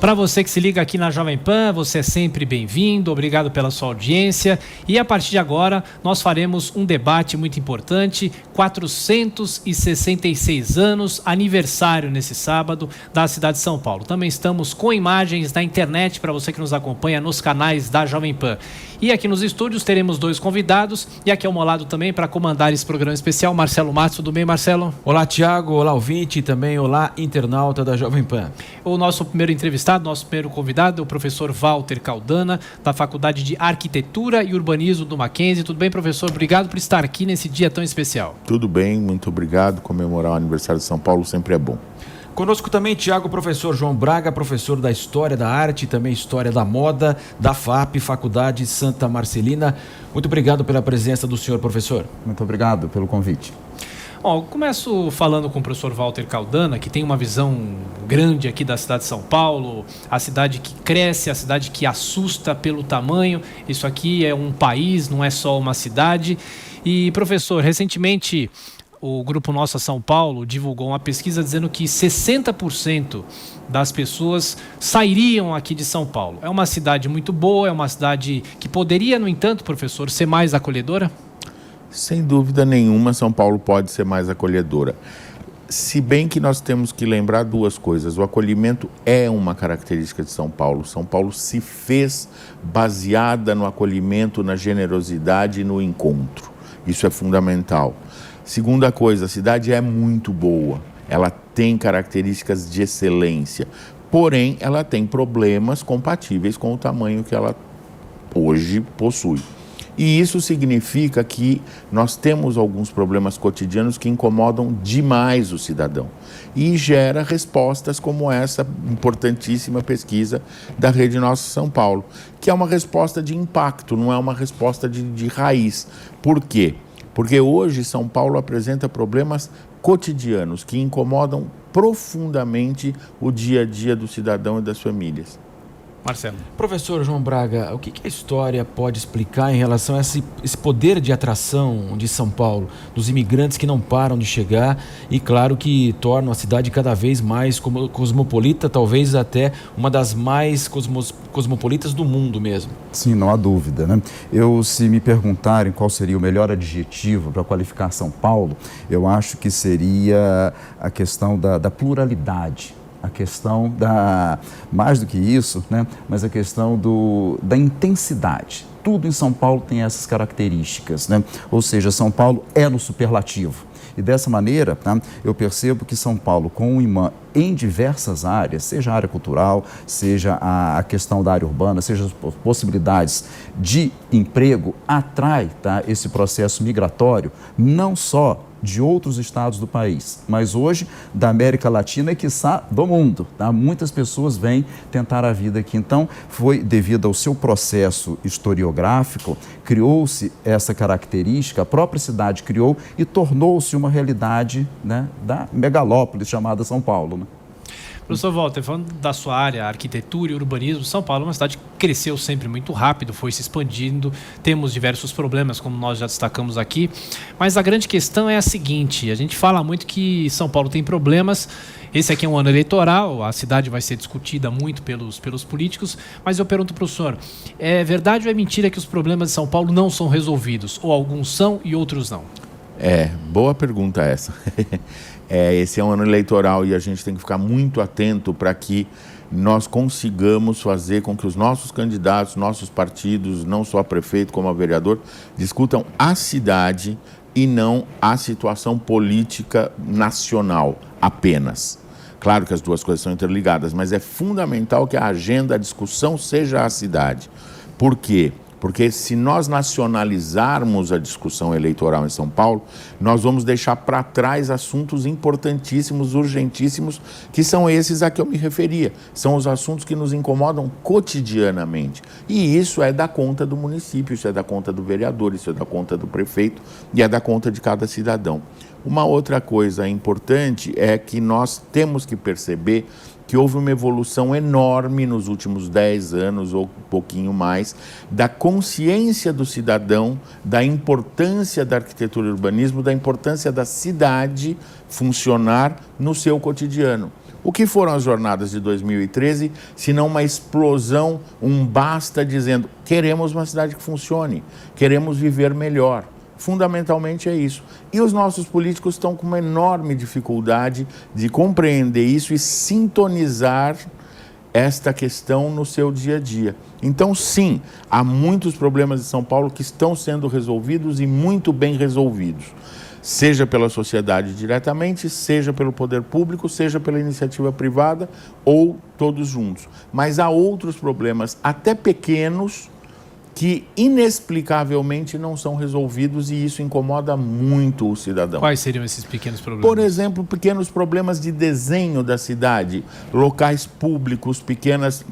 Para você que se liga aqui na Jovem Pan, você é sempre bem-vindo, obrigado pela sua audiência. E a partir de agora, nós faremos um debate muito importante, 466 anos, aniversário nesse sábado da cidade de São Paulo. Também estamos com imagens na internet para você que nos acompanha nos canais da Jovem Pan. E aqui nos estúdios teremos dois convidados e aqui ao meu lado também para comandar esse programa especial, Marcelo Matos. Tudo bem, Marcelo? Olá, Tiago. Olá, ouvinte e também olá, internauta da Jovem Pan. O nosso primeiro entrevistado, nosso primeiro convidado é o professor Walter Caldana, da Faculdade de Arquitetura e Urbanismo do Mackenzie. Tudo bem, professor? Obrigado por estar aqui nesse dia tão especial. Tudo bem, muito obrigado. Comemorar o aniversário de São Paulo sempre é bom. Conosco também, Tiago, professor João Braga, professor da História da Arte e também História da Moda, da FAP, Faculdade Santa Marcelina. Muito obrigado pela presença do senhor, professor. Muito obrigado pelo convite. Eu começo falando com o professor Walter Caldana, que tem uma visão grande aqui da cidade de São Paulo, a cidade que cresce, a cidade que assusta pelo tamanho. Isso aqui é um país, não é só uma cidade. E, professor, recentemente o Grupo Nossa São Paulo divulgou uma pesquisa dizendo que 60% das pessoas sairiam aqui de São Paulo. É uma cidade muito boa, é uma cidade que poderia, no entanto, professor, ser mais acolhedora? Sem dúvida nenhuma, São Paulo pode ser mais acolhedora. Se bem que nós temos que lembrar duas coisas. O acolhimento é uma característica de São Paulo. São Paulo se fez baseada no acolhimento, na generosidade e no encontro. Isso é fundamental. Segunda coisa, a cidade é muito boa. Ela tem características de excelência. Porém, ela tem problemas compatíveis com o tamanho que ela hoje possui. E isso significa que nós temos alguns problemas cotidianos que incomodam demais o cidadão. E gera respostas como essa importantíssima pesquisa da Rede Nossa São Paulo, que é uma resposta de impacto, não é uma resposta de raiz. Por quê? Porque hoje São Paulo apresenta problemas cotidianos que incomodam profundamente o dia a dia do cidadão e das famílias. Marcelo. Professor João Braga, o que a história pode explicar em relação a esse poder de atração de São Paulo, dos imigrantes que não param de chegar e, claro, que tornam a cidade cada vez mais cosmopolita, talvez até uma das mais cosmopolitas do mundo mesmo? Sim, não há dúvida, né? Se me perguntarem qual seria o melhor adjetivo para qualificar São Paulo, eu acho que seria a questão da pluralidade. A questão mais do que isso, né? Mas a questão da intensidade. Tudo em São Paulo tem essas características, né? Ou seja, São Paulo é no superlativo. E dessa maneira, tá, eu percebo que São Paulo, com um imã em diversas áreas, seja a área cultural, seja a questão da área urbana, seja as possibilidades de emprego, atrai, tá, esse processo migratório, não só de outros estados do país, mas hoje da América Latina e, quiçá, do mundo. Tá? Muitas pessoas vêm tentar a vida aqui. Então, foi devido ao seu processo historiográfico, criou-se essa característica, a própria cidade criou e tornou-se uma realidade, né, da megalópole chamada São Paulo. Né? Professor Walter, falando da sua área, arquitetura e urbanismo, São Paulo é uma cidade que cresceu sempre muito rápido, foi se expandindo, temos diversos problemas, como nós já destacamos aqui, mas a grande questão é a seguinte, a gente fala muito que São Paulo tem problemas, esse aqui é um ano eleitoral, a cidade vai ser discutida muito pelos políticos, mas eu pergunto para o senhor, é verdade ou é mentira que os problemas de São Paulo não são resolvidos, ou alguns são e outros não? Boa pergunta essa. Esse é um ano eleitoral e a gente tem que ficar muito atento para que nós consigamos fazer com que os nossos candidatos, nossos partidos, não só prefeito como a vereador, discutam a cidade e não a situação política nacional apenas. Claro que as duas coisas são interligadas, mas é fundamental que a agenda, a discussão seja a cidade. Por quê? Porque se nós nacionalizarmos a discussão eleitoral em São Paulo, nós vamos deixar para trás assuntos importantíssimos, urgentíssimos, que são esses a que eu me referia. São os assuntos que nos incomodam cotidianamente. E isso é da conta do município, isso é da conta do vereador, isso é da conta do prefeito e é da conta de cada cidadão. Uma outra coisa importante é que nós temos que perceber que houve uma evolução enorme nos últimos 10 anos, ou um pouquinho mais, da consciência do cidadão, da importância da arquitetura e urbanismo, da importância da cidade funcionar no seu cotidiano. O que foram as jornadas de 2013, se não uma explosão, um basta dizendo, queremos uma cidade que funcione, queremos viver melhor. Fundamentalmente é isso. E os nossos políticos estão com uma enorme dificuldade de compreender isso e sintonizar esta questão no seu dia a dia. Então, sim, há muitos problemas de São Paulo que estão sendo resolvidos e muito bem resolvidos. Seja pela sociedade diretamente, seja pelo poder público, seja pela iniciativa privada ou todos juntos. Mas há outros problemas, até pequenos, que inexplicavelmente não são resolvidos e isso incomoda muito o cidadão. Quais seriam esses pequenos problemas? Por exemplo, pequenos problemas de desenho da cidade, locais públicos, pequenas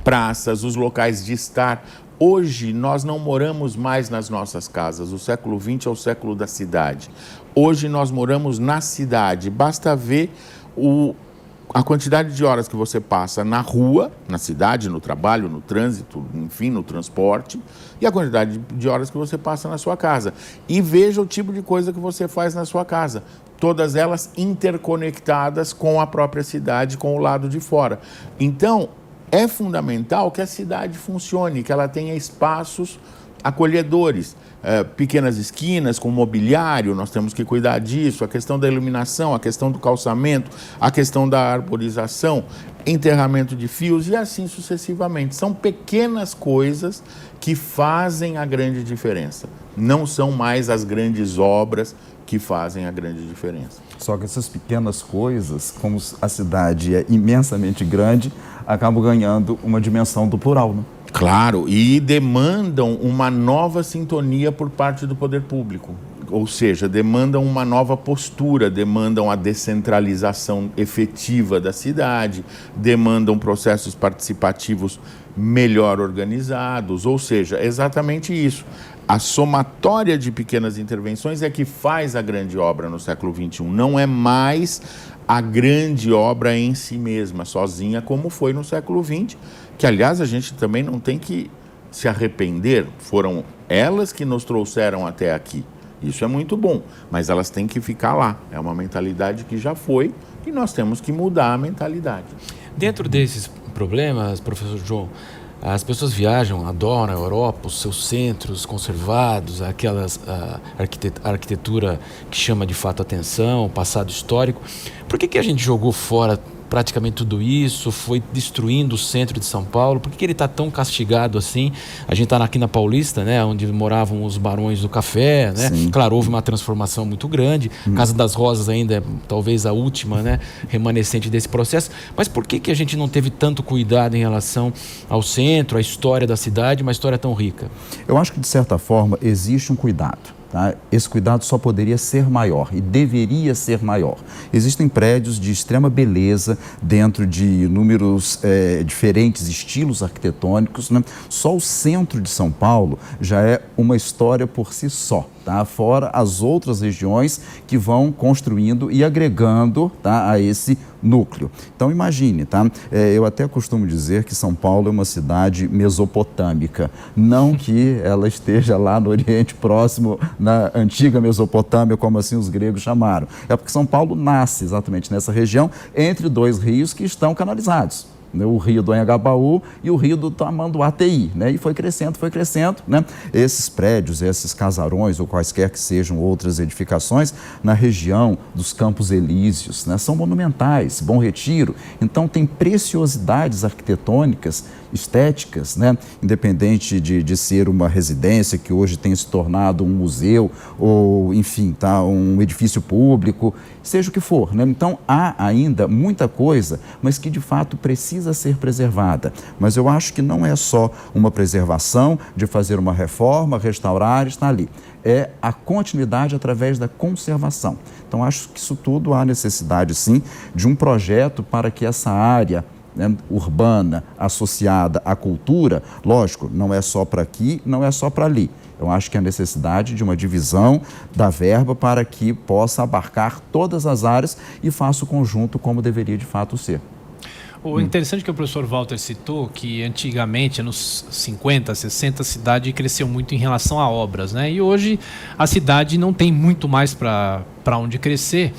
praças, os locais de estar. Hoje nós não moramos mais nas nossas casas, o século XX é o século da cidade. Hoje nós moramos na cidade, basta ver a quantidade de horas que você passa na rua, na cidade, no trabalho, no trânsito, enfim, no transporte, e a quantidade de horas que você passa na sua casa. E veja o tipo de coisa que você faz na sua casa. Todas elas interconectadas com a própria cidade, com o lado de fora. Então, é fundamental que a cidade funcione, que ela tenha espaços acolhedores. Pequenas esquinas com mobiliário, nós temos que cuidar disso, a questão da iluminação, a questão do calçamento, a questão da arborização, enterramento de fios e assim sucessivamente. São pequenas coisas que fazem a grande diferença. Não são mais as grandes obras que fazem a grande diferença. Só que essas pequenas coisas, como a cidade é imensamente grande, acabam ganhando uma dimensão do plural, né? Claro, e demandam uma nova sintonia por parte do poder público. Ou seja, demandam uma nova postura, demandam a descentralização efetiva da cidade, demandam processos participativos melhor organizados, ou seja, exatamente isso. A somatória de pequenas intervenções é que faz a grande obra no século XXI, não é mais a grande obra em si mesma, sozinha, como foi no século XX, que, aliás, a gente também não tem que se arrepender, foram elas que nos trouxeram até aqui. Isso é muito bom, mas elas têm que ficar lá. É uma mentalidade que já foi e nós temos que mudar a mentalidade. Dentro desses problemas, professor João, as pessoas viajam, adoram a Europa, os seus centros conservados, a arquitetura que chama de fato atenção, o passado histórico. Por que a gente jogou fora praticamente tudo isso, foi destruindo o centro de São Paulo? Por que ele está tão castigado assim? A gente está aqui na Paulista, né, onde moravam os barões do café, né? Sim. Claro, houve uma transformação muito grande. Casa das Rosas ainda é talvez a última, né, remanescente desse processo. Mas por que a gente não teve tanto cuidado em relação ao centro, à história da cidade, uma história tão rica? Eu acho que, de certa forma, existe um cuidado. Tá? Esse cuidado só poderia ser maior e deveria ser maior. Existem prédios de extrema beleza dentro de inúmeros diferentes estilos arquitetônicos, né? Só o centro de São Paulo já é uma história por si só. Tá? Fora as outras regiões que vão construindo e agregando, tá, a esse núcleo. Então imagine, tá? Eu até costumo dizer que São Paulo é uma cidade mesopotâmica, não que ela esteja lá no Oriente Próximo, na antiga Mesopotâmia, como assim os gregos chamaram. É porque São Paulo nasce exatamente nessa região, entre dois rios que estão canalizados. O rio do Anhangabaú e o rio do Tamanduateí, né? E foi crescendo, né? Esses prédios, esses casarões ou quaisquer que sejam outras edificações na região dos Campos Elíseos, né? São monumentais, Bom Retiro, então tem preciosidades arquitetônicas, estéticas, né? Independente de ser uma residência que hoje tem se tornado um museu ou, enfim, tá, um edifício público, seja o que for, né? Então há ainda muita coisa, mas que de fato precisa ser preservada. Mas eu acho que não é só uma preservação de fazer uma reforma, restaurar, está ali. É a continuidade através da conservação. Então acho que isso tudo há necessidade, sim, de um projeto para que essa área, né, urbana associada à cultura, lógico, não é só para aqui, não é só para ali. Eu acho que há necessidade de uma divisão da verba para que possa abarcar todas as áreas e faça o conjunto como deveria de fato ser. O interessante que o professor Walter citou, que antigamente, nos 50, 60, a cidade cresceu muito em relação a obras, né? E hoje a cidade não tem muito mais para onde crescer.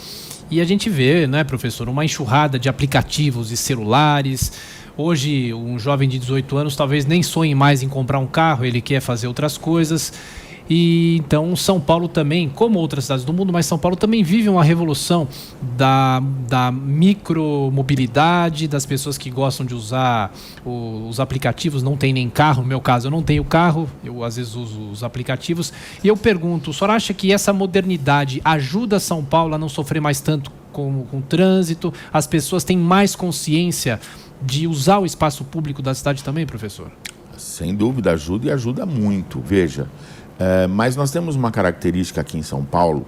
E a gente vê, né, professor, uma enxurrada de aplicativos e celulares. Hoje, um jovem de 18 anos talvez nem sonhe mais em comprar um carro, ele quer fazer outras coisas. E então São Paulo também, como outras cidades do mundo, mas São Paulo também vive uma revolução da micromobilidade, das pessoas que gostam de usar os aplicativos, não tem nem carro. No meu caso, eu não tenho carro, eu às vezes uso os aplicativos. E eu pergunto, o senhor acha que essa modernidade ajuda São Paulo a não sofrer mais tanto com o trânsito? As pessoas têm mais consciência de usar o espaço público da cidade também, professor? Sem dúvida, ajuda e ajuda muito. Veja, mas nós temos uma característica aqui em São Paulo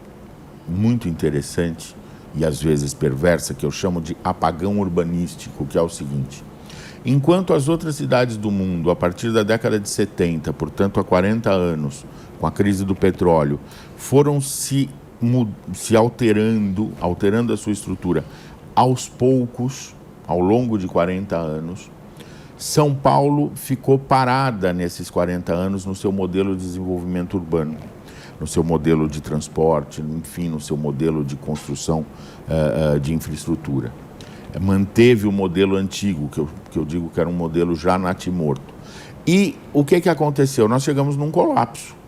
muito interessante e às vezes perversa, que eu chamo de apagão urbanístico, que é o seguinte: enquanto as outras cidades do mundo, a partir da década de 70, portanto há 40 anos, com a crise do petróleo, foram se alterando a sua estrutura aos poucos, ao longo de 40 anos, São Paulo ficou parada nesses 40 anos no seu modelo de desenvolvimento urbano, no seu modelo de transporte, enfim, no seu modelo de construção de infraestrutura. Manteve o modelo antigo, que eu digo que era um modelo já natimorto. E o que aconteceu? Nós chegamos num colapso.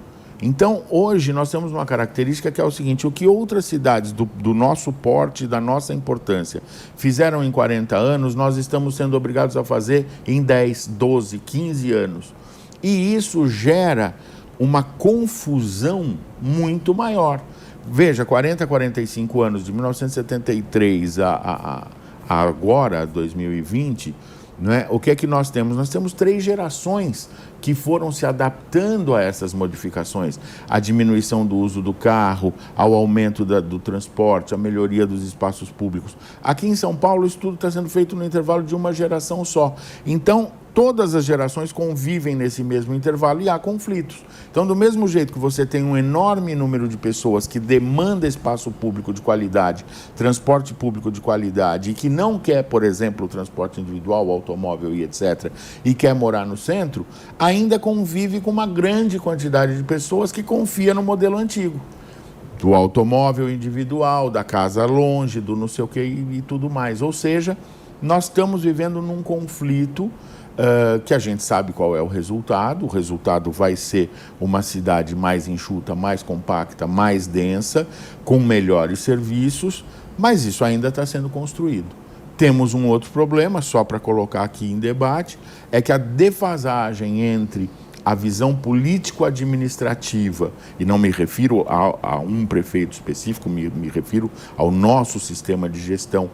Então, hoje, nós temos uma característica que é o seguinte: o que outras cidades do nosso porte, da nossa importância, fizeram em 40 anos, nós estamos sendo obrigados a fazer em 10, 12, 15 anos. E isso gera uma confusão muito maior. Veja, 40, 45 anos, de 1973 a agora, 2020, né? O que é que nós temos? Nós temos 3 gerações que foram se adaptando a essas modificações. A diminuição do uso do carro, ao aumento do transporte, a melhoria dos espaços públicos. Aqui em São Paulo, isso tudo está sendo feito no intervalo de uma geração só. Então, todas as gerações convivem nesse mesmo intervalo e há conflitos. Então, do mesmo jeito que você tem um enorme número de pessoas que demanda espaço público de qualidade, transporte público de qualidade, e que não quer, por exemplo, o transporte individual, o automóvel e etc., e quer morar no centro, ainda convive com uma grande quantidade de pessoas que confia no modelo antigo, do automóvel individual, da casa longe, do não sei o que e tudo mais. Ou seja, nós estamos vivendo num conflito que a gente sabe qual é o resultado. O resultado vai ser uma cidade mais enxuta, mais compacta, mais densa, com melhores serviços, mas isso ainda está sendo construído. Temos um outro problema, só para colocar aqui em debate, é que a defasagem entre a visão político-administrativa, e não me refiro a um prefeito específico, me refiro ao nosso sistema de gestão,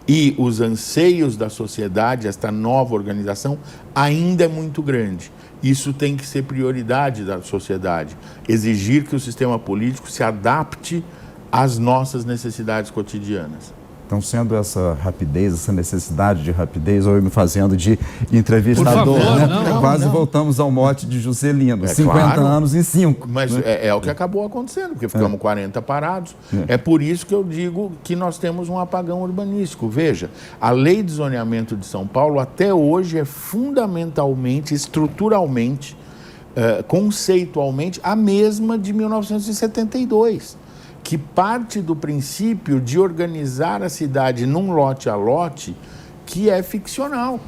e os anseios da sociedade, esta nova organização, ainda é muito grande. Isso tem que ser prioridade da sociedade. Exigir que o sistema político se adapte às nossas necessidades cotidianas. Então, sendo essa rapidez, essa necessidade de rapidez, ou eu me fazendo de entrevistador, Por favor, né? Quase voltamos ao mote de Juscelino, 50 claro, anos em 5. Mas né? é o que acabou acontecendo, porque ficamos 40 parados. É por isso que eu digo que nós temos um apagão urbanístico. Veja, a lei de zoneamento de São Paulo até hoje é fundamentalmente, estruturalmente, conceitualmente, a mesma de 1972. Que parte do princípio de organizar a cidade num lote a lote que é ficcional.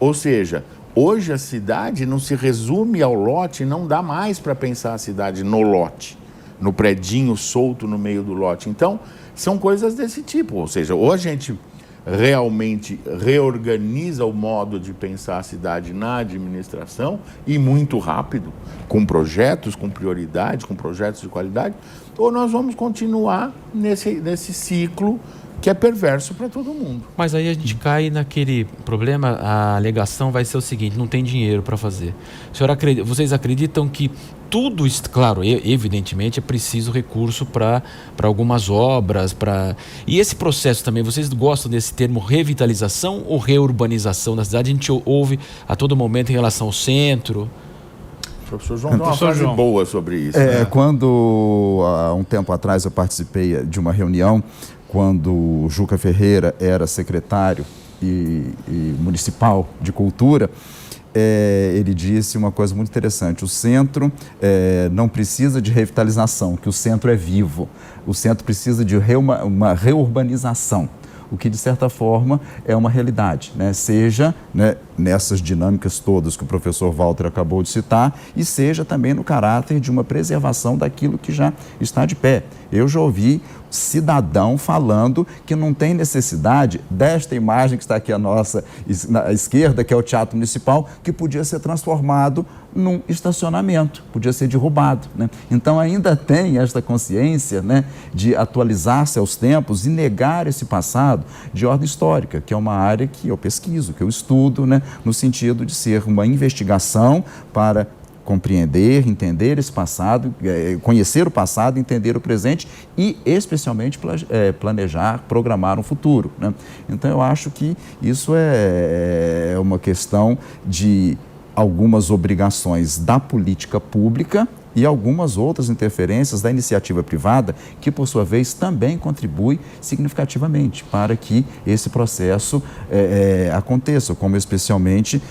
Ou seja, hoje a cidade não se resume ao lote, não dá mais para pensar a cidade no lote, no predinho solto no meio do lote. Então, são coisas desse tipo. Ou seja, ou a gente realmente reorganiza o modo de pensar a cidade na administração, e muito rápido, com projetos, com prioridade, com projetos de qualidade, ou nós vamos continuar nesse ciclo que é perverso para todo mundo. Mas aí a gente cai naquele problema, a alegação vai ser o seguinte: não tem dinheiro para fazer. Vocês acreditam que tudo isso, claro, evidentemente é preciso recurso para algumas obras, e esse processo também, vocês gostam desse termo revitalização ou reurbanização da cidade? A gente ouve a todo momento em relação ao centro. O professor João tem uma frase boa sobre isso. Quando, há um tempo atrás, eu participei de uma reunião, quando o Juca Ferreira era secretário municipal de cultura, ele disse uma coisa muito interessante: o centro não precisa de revitalização, que o centro é vivo. O centro precisa de uma reurbanização, o que, de certa forma, é uma realidade, né? Seja, né, nessas dinâmicas todas que o professor Walter acabou de citar, e seja também no caráter de uma preservação daquilo que já está de pé. Eu já ouvi cidadão falando que não tem necessidade desta imagem que está aqui à nossa esquerda, que é o Teatro Municipal, que podia ser transformado num estacionamento, podia ser derrubado, né? Então ainda tem esta consciência, né, de atualizar-se aos tempos e negar esse passado de ordem histórica, que é uma área que eu pesquiso, que eu estudo, né, no sentido de ser uma investigação para compreender, entender esse passado, conhecer o passado, entender o presente e, especialmente, planejar, programar um futuro, né? Então, eu acho que isso é uma questão de algumas obrigações da política pública e algumas outras interferências da iniciativa privada, que, por sua vez, também contribui significativamente para que esse processo aconteça, como especialmente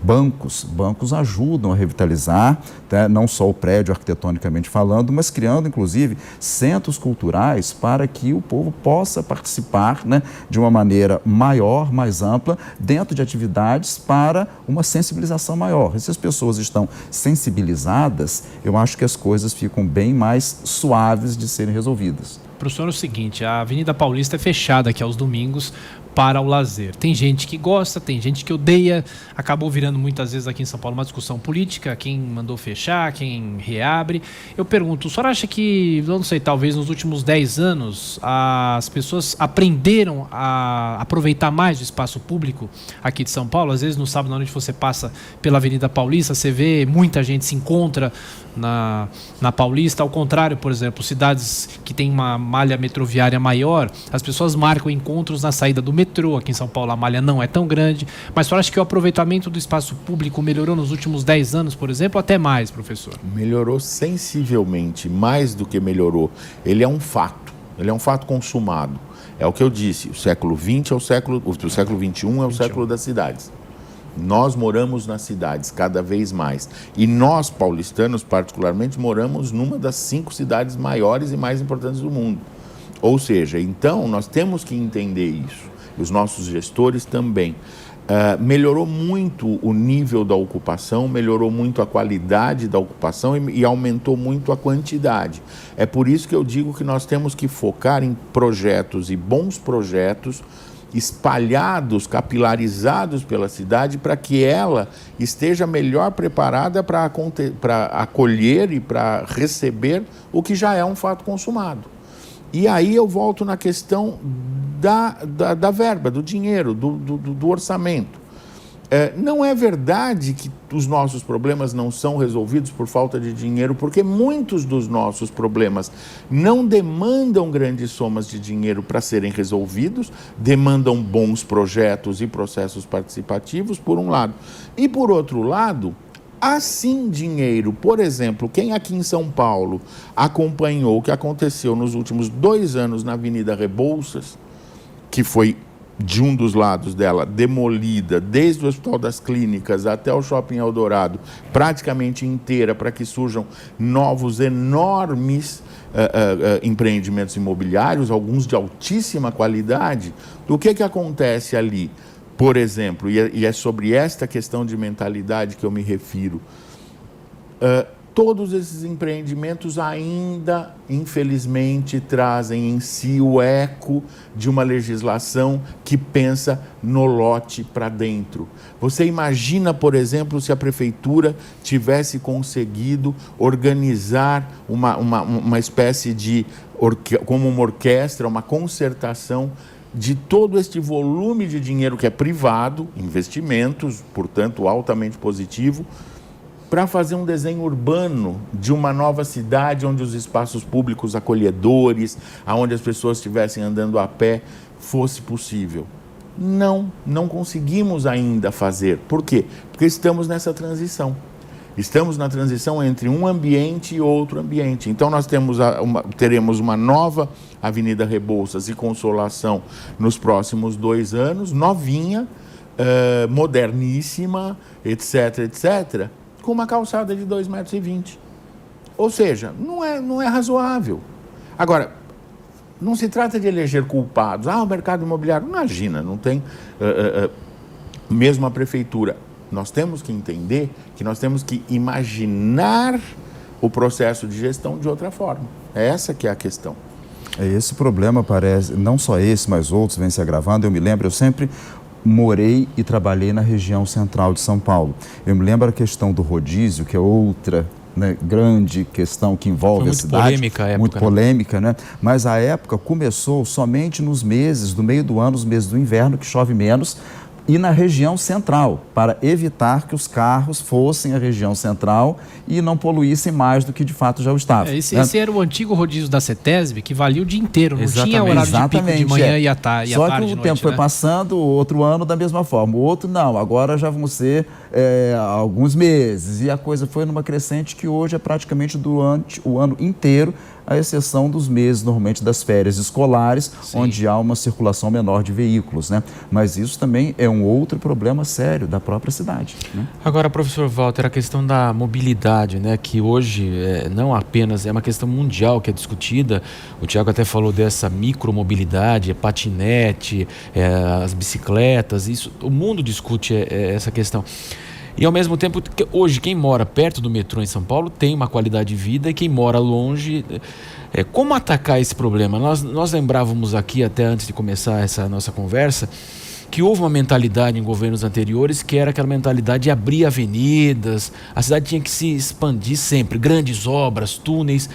bancos. Bancos ajudam a revitalizar, tá? Não só o prédio arquitetonicamente falando, mas criando, inclusive, centros culturais para que o povo possa participar, né, de uma maneira maior, mais ampla, dentro de atividades para uma sensibilização maior. E se as pessoas estão sensibilizadas, eu acho que as coisas ficam bem mais suaves de serem resolvidas. Professor, é o seguinte: a Avenida Paulista é fechada aqui aos domingos para o lazer. Tem gente que gosta, tem gente que odeia. Acabou virando muitas vezes aqui em São Paulo uma discussão política, quem mandou fechar, quem reabre. Eu pergunto, o senhor acha que, não sei, talvez nos últimos 10 anos as pessoas aprenderam a aproveitar mais o espaço público aqui de São Paulo? Às vezes no sábado à noite você passa pela Avenida Paulista, você vê muita gente se encontra na Paulista. Ao contrário, por exemplo, cidades que têm uma malha metroviária maior, as pessoas marcam encontros na saída do metrô. Aqui em São Paulo a malha não é tão grande, mas você acha que o aproveitamento do espaço público melhorou nos últimos 10 anos, por exemplo, até mais, professor? Melhorou sensivelmente, mais do que melhorou. Ele é um fato consumado. É o que eu disse, o século XX é o século XXI é o século das cidades. Nós moramos nas cidades cada vez mais. E nós, paulistanos, particularmente, moramos numa das 5 cidades maiores e mais importantes do mundo. Ou seja, então, nós temos que entender isso. Os nossos gestores também. Melhorou muito o nível da ocupação, melhorou muito a qualidade da ocupação e aumentou muito a quantidade. É por isso que eu digo que nós temos que focar em projetos e bons projetos espalhados, capilarizados pela cidade, para que ela esteja melhor preparada para acolher e para receber o que já é um fato consumado. E aí eu volto na questão da verba, do dinheiro, do orçamento. Não é verdade que os nossos problemas não são resolvidos por falta de dinheiro, porque muitos dos nossos problemas não demandam grandes somas de dinheiro para serem resolvidos, demandam bons projetos e processos participativos, por um lado. E, por outro lado, há sim dinheiro. Por exemplo, quem aqui em São Paulo acompanhou o que aconteceu nos últimos 2 anos na Avenida Rebouças, que foi de um dos lados dela demolida, desde o Hospital das Clínicas até o Shopping Eldorado, praticamente inteira, para que surjam novos, enormes empreendimentos imobiliários, alguns de altíssima qualidade. O que acontece ali? Por exemplo, e é sobre esta questão de mentalidade que eu me refiro, todos esses empreendimentos ainda, infelizmente, trazem em si o eco de uma legislação que pensa no lote para dentro. Você imagina, por exemplo, se a prefeitura tivesse conseguido organizar uma espécie de, como uma orquestra, uma concertação de todo este volume de dinheiro que é privado, investimentos, portanto, altamente positivo, para fazer um desenho urbano de uma nova cidade onde os espaços públicos acolhedores, onde as pessoas estivessem andando a pé, fosse possível. Não conseguimos ainda fazer. Por quê? Porque estamos nessa transição. Estamos na transição entre um ambiente e outro ambiente. Então, nós teremos uma nova Avenida Rebouças e Consolação nos próximos 2 anos, novinha, moderníssima, etc., etc., com uma calçada de 2,20 metros. Ou seja, não é razoável. Agora, não se trata de eleger culpados. O mercado imobiliário, imagina, não tem... mesmo a prefeitura. Nós temos que entender que nós temos que imaginar o processo de gestão de outra forma. É essa que é a questão. Esse problema parece, não só esse, mas outros vem se agravando. Eu me lembro, eu sempre morei e trabalhei na região central de São Paulo. Eu me lembro a questão do rodízio, que é outra, né, grande questão que envolve a cidade. Polêmica a época, muito polêmica, né? Mas a época começou somente nos meses do meio do ano, os meses do inverno, que chove menos, e na região central, para evitar que os carros fossem à região central e não poluíssem mais do que de fato já o estavam. Esse era o antigo rodízio da CETESB, que valia o dia inteiro, não tinha horário de pico de manhã e à tarde. Só que o tempo foi passando, o outro ano da mesma forma, o outro não, agora já vão ser alguns meses, e a coisa foi numa crescente que hoje é praticamente durante o ano inteiro, à exceção dos meses, normalmente, das férias escolares, sim, onde há uma circulação menor de veículos, né? Mas isso também é um outro problema sério da própria cidade, né? Agora, professor Walter, a questão da mobilidade, né, que hoje não apenas é uma questão mundial que é discutida, o Tiago até falou dessa micromobilidade, patinete, as bicicletas, isso, o mundo discute essa questão. E ao mesmo tempo, hoje quem mora perto do metrô em São Paulo tem uma qualidade de vida, e quem mora longe... Como atacar esse problema? Nós lembrávamos aqui, até antes de começar essa nossa conversa, que houve uma mentalidade em governos anteriores que era aquela mentalidade de abrir avenidas, a cidade tinha que se expandir sempre, grandes obras, túneis.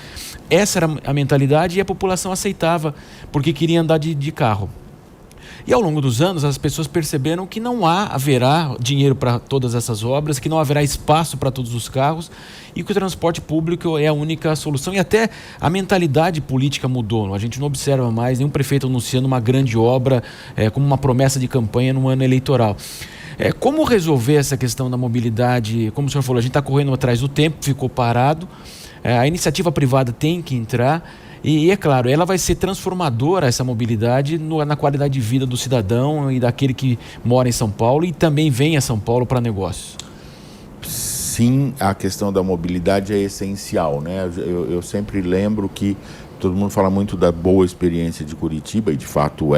Essa era a mentalidade e a população aceitava, porque queria andar de carro. E ao longo dos anos, as pessoas perceberam que não haverá dinheiro para todas essas obras, que não haverá espaço para todos os carros e que o transporte público é a única solução. E até a mentalidade política mudou. A gente não observa mais nenhum prefeito anunciando uma grande obra como uma promessa de campanha no ano eleitoral. Como resolver essa questão da mobilidade? Como o senhor falou, a gente está correndo atrás do tempo, ficou parado. A iniciativa privada tem que entrar. E é claro, ela vai ser transformadora, essa mobilidade, na qualidade de vida do cidadão e daquele que mora em São Paulo e também vem a São Paulo para negócios. Sim, a questão da mobilidade é essencial, né? Eu sempre lembro que todo mundo fala muito da boa experiência de Curitiba, e de fato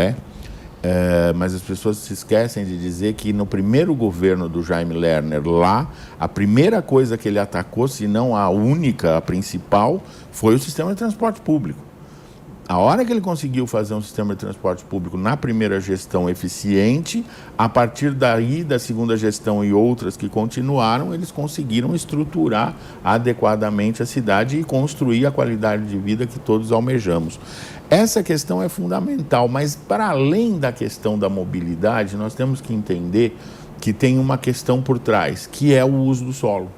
mas as pessoas se esquecem de dizer que no primeiro governo do Jaime Lerner lá, a primeira coisa que ele atacou, se não a única, a principal, foi o sistema de transporte público. A hora que ele conseguiu fazer um sistema de transporte público na primeira gestão eficiente, a partir daí, da segunda gestão e outras que continuaram, eles conseguiram estruturar adequadamente a cidade e construir a qualidade de vida que todos almejamos. Essa questão é fundamental, mas para além da questão da mobilidade, nós temos que entender que tem uma questão por trás, que é o uso do solo.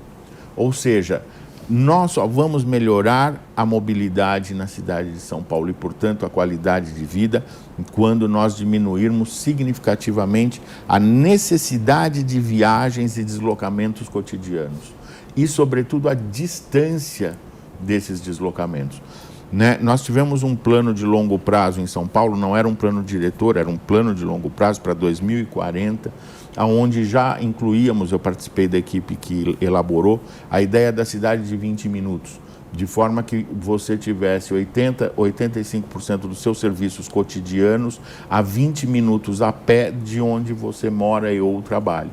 Ou seja, nós só vamos melhorar a mobilidade na cidade de São Paulo e, portanto, a qualidade de vida quando nós diminuirmos significativamente a necessidade de viagens e deslocamentos cotidianos e, sobretudo, a distância desses deslocamentos. Né? Nós tivemos um plano de longo prazo em São Paulo, não era um plano diretor, era um plano de longo prazo para 2040, onde já incluíamos, eu participei da equipe que elaborou, a ideia da cidade de 20 minutos, de forma que você tivesse 85% dos seus serviços cotidianos a 20 minutos a pé de onde você mora ou trabalha.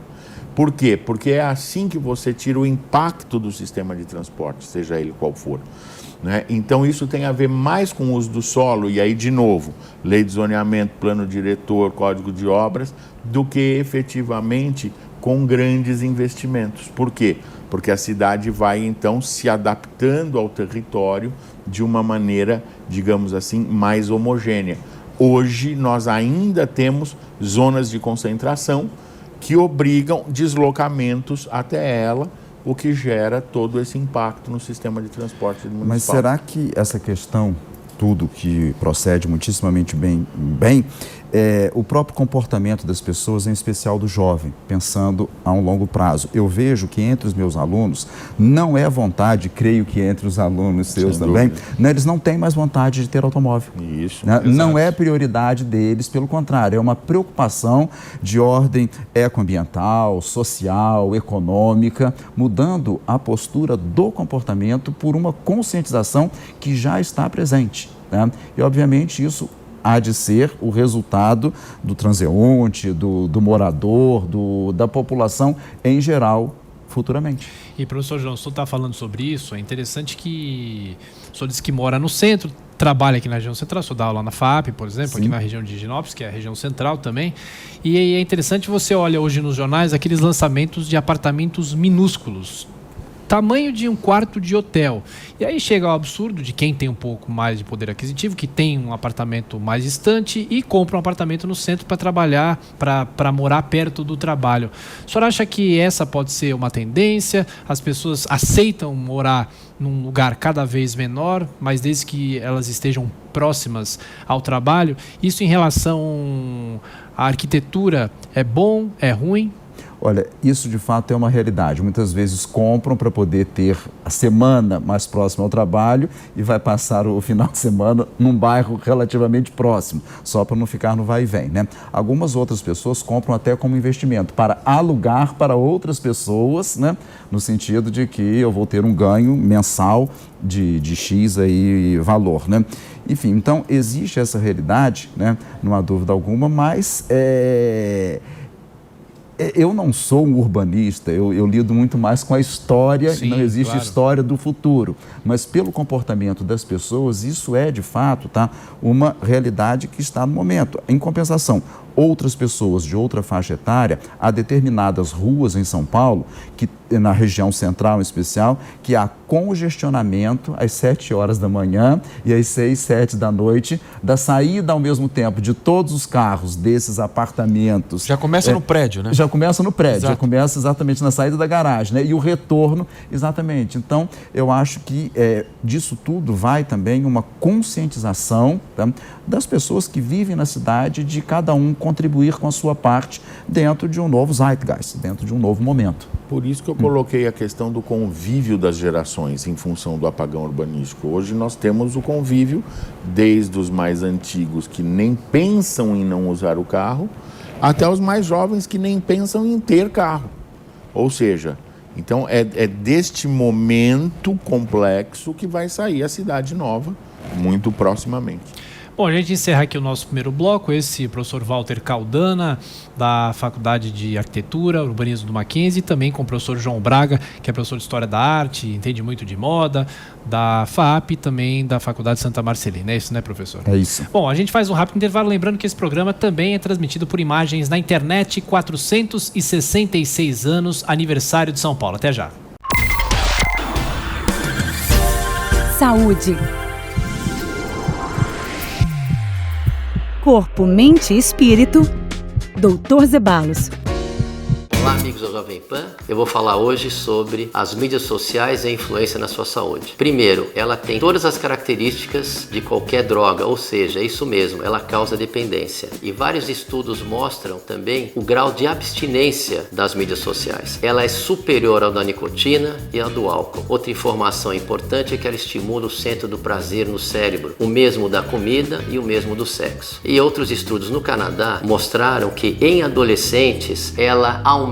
Por quê? Porque é assim que você tira o impacto do sistema de transporte, seja ele qual for. Né? Então, isso tem a ver mais com o uso do solo, e aí, de novo, lei de zoneamento, plano diretor, código de obras, do que efetivamente com grandes investimentos. Por quê? Porque a cidade vai, então, se adaptando ao território de uma maneira, digamos assim, mais homogênea. Hoje, nós ainda temos zonas de concentração que obrigam deslocamentos até ela, o que gera todo esse impacto no sistema de transporte municipal. Mas será que essa questão, tudo que procede muitíssimamente bem, o próprio comportamento das pessoas, em especial do jovem, pensando a um longo prazo. Eu vejo que entre os meus alunos, não é vontade, creio que entre os alunos seus também, né, eles não têm mais vontade de ter automóvel. Isso, né? Não é prioridade deles, pelo contrário, é uma preocupação de ordem ecoambiental, social, econômica, mudando a postura do comportamento por uma conscientização que já está presente. Né? E, obviamente, isso há de ser o resultado do transeunte, do morador, da população em geral, futuramente. E, professor João, o senhor está falando sobre isso, é interessante que o senhor disse que mora no centro, trabalha aqui na região central, o senhor dá aula na FAP, por exemplo, aqui na região de Higienópolis, que é a região central também, e é interessante você olha hoje nos jornais aqueles lançamentos de apartamentos minúsculos, tamanho de um quarto de hotel. E aí chega ao absurdo de quem tem um pouco mais de poder aquisitivo, que tem um apartamento mais distante e compra um apartamento no centro para trabalhar, para morar perto do trabalho. O senhor acha que essa pode ser uma tendência? As pessoas aceitam morar num lugar cada vez menor, mas desde que elas estejam próximas ao trabalho? Isso em relação à arquitetura é bom, é ruim? Olha, isso de fato é uma realidade. Muitas vezes compram para poder ter a semana mais próxima ao trabalho e vai passar o final de semana num bairro relativamente próximo, só para não ficar no vai e vem, né? Algumas outras pessoas compram até como investimento, para alugar para outras pessoas, né? No sentido de que eu vou ter um ganho mensal de X aí valor, né? Enfim, então existe essa realidade, né? Não há dúvida alguma, mas eu não sou um urbanista, eu lido muito mais com a história. Sim, e não existe história do futuro. Mas pelo comportamento das pessoas, isso é de fato, tá, uma realidade que está no momento. Em compensação, outras pessoas de outra faixa etária, há determinadas ruas em São Paulo, que, na região central em especial, que há congestionamento às 7 horas da manhã e às 6, 7 da noite, da saída ao mesmo tempo de todos os carros desses apartamentos. Já começa no prédio, né? Já começa no prédio, Exato. Já começa exatamente na saída da garagem, né? E o retorno, exatamente. Então, eu acho que disso tudo vai também uma conscientização, tá, das pessoas que vivem na cidade, de cada um contribuir com a sua parte dentro de um novo zeitgeist, dentro de um novo momento. Por isso que eu coloquei a questão do convívio das gerações em função do apagão urbanístico. Hoje nós temos o convívio desde os mais antigos que nem pensam em não usar o carro, até os mais jovens que nem pensam em ter carro. Ou seja, então é deste momento complexo que vai sair a cidade nova muito proximamente. Bom, a gente encerra aqui o nosso primeiro bloco. Esse professor Walter Caldana, da Faculdade de Arquitetura, Urbanismo do Mackenzie, e também com o professor João Braga, que é professor de História da Arte, entende muito de moda, da FAP e também da Faculdade Santa Marcelina. É isso, né, professor? É isso. Bom, a gente faz um rápido intervalo, lembrando que esse programa também é transmitido por imagens na internet. 466 anos, aniversário de São Paulo. Até já. Saúde. Corpo, mente e espírito, Dr. Zeballos. Olá, amigos do Jovem Pan. Eu vou falar hoje sobre as mídias sociais e a influência na sua saúde. Primeiro, ela tem todas as características de qualquer droga, ou seja, é isso mesmo, ela causa dependência. E vários estudos mostram também o grau de abstinência das mídias sociais. Ela é superior ao da nicotina e ao do álcool. Outra informação importante é que ela estimula o centro do prazer no cérebro, o mesmo da comida e o mesmo do sexo. E outros estudos no Canadá mostraram que em adolescentes ela aumenta,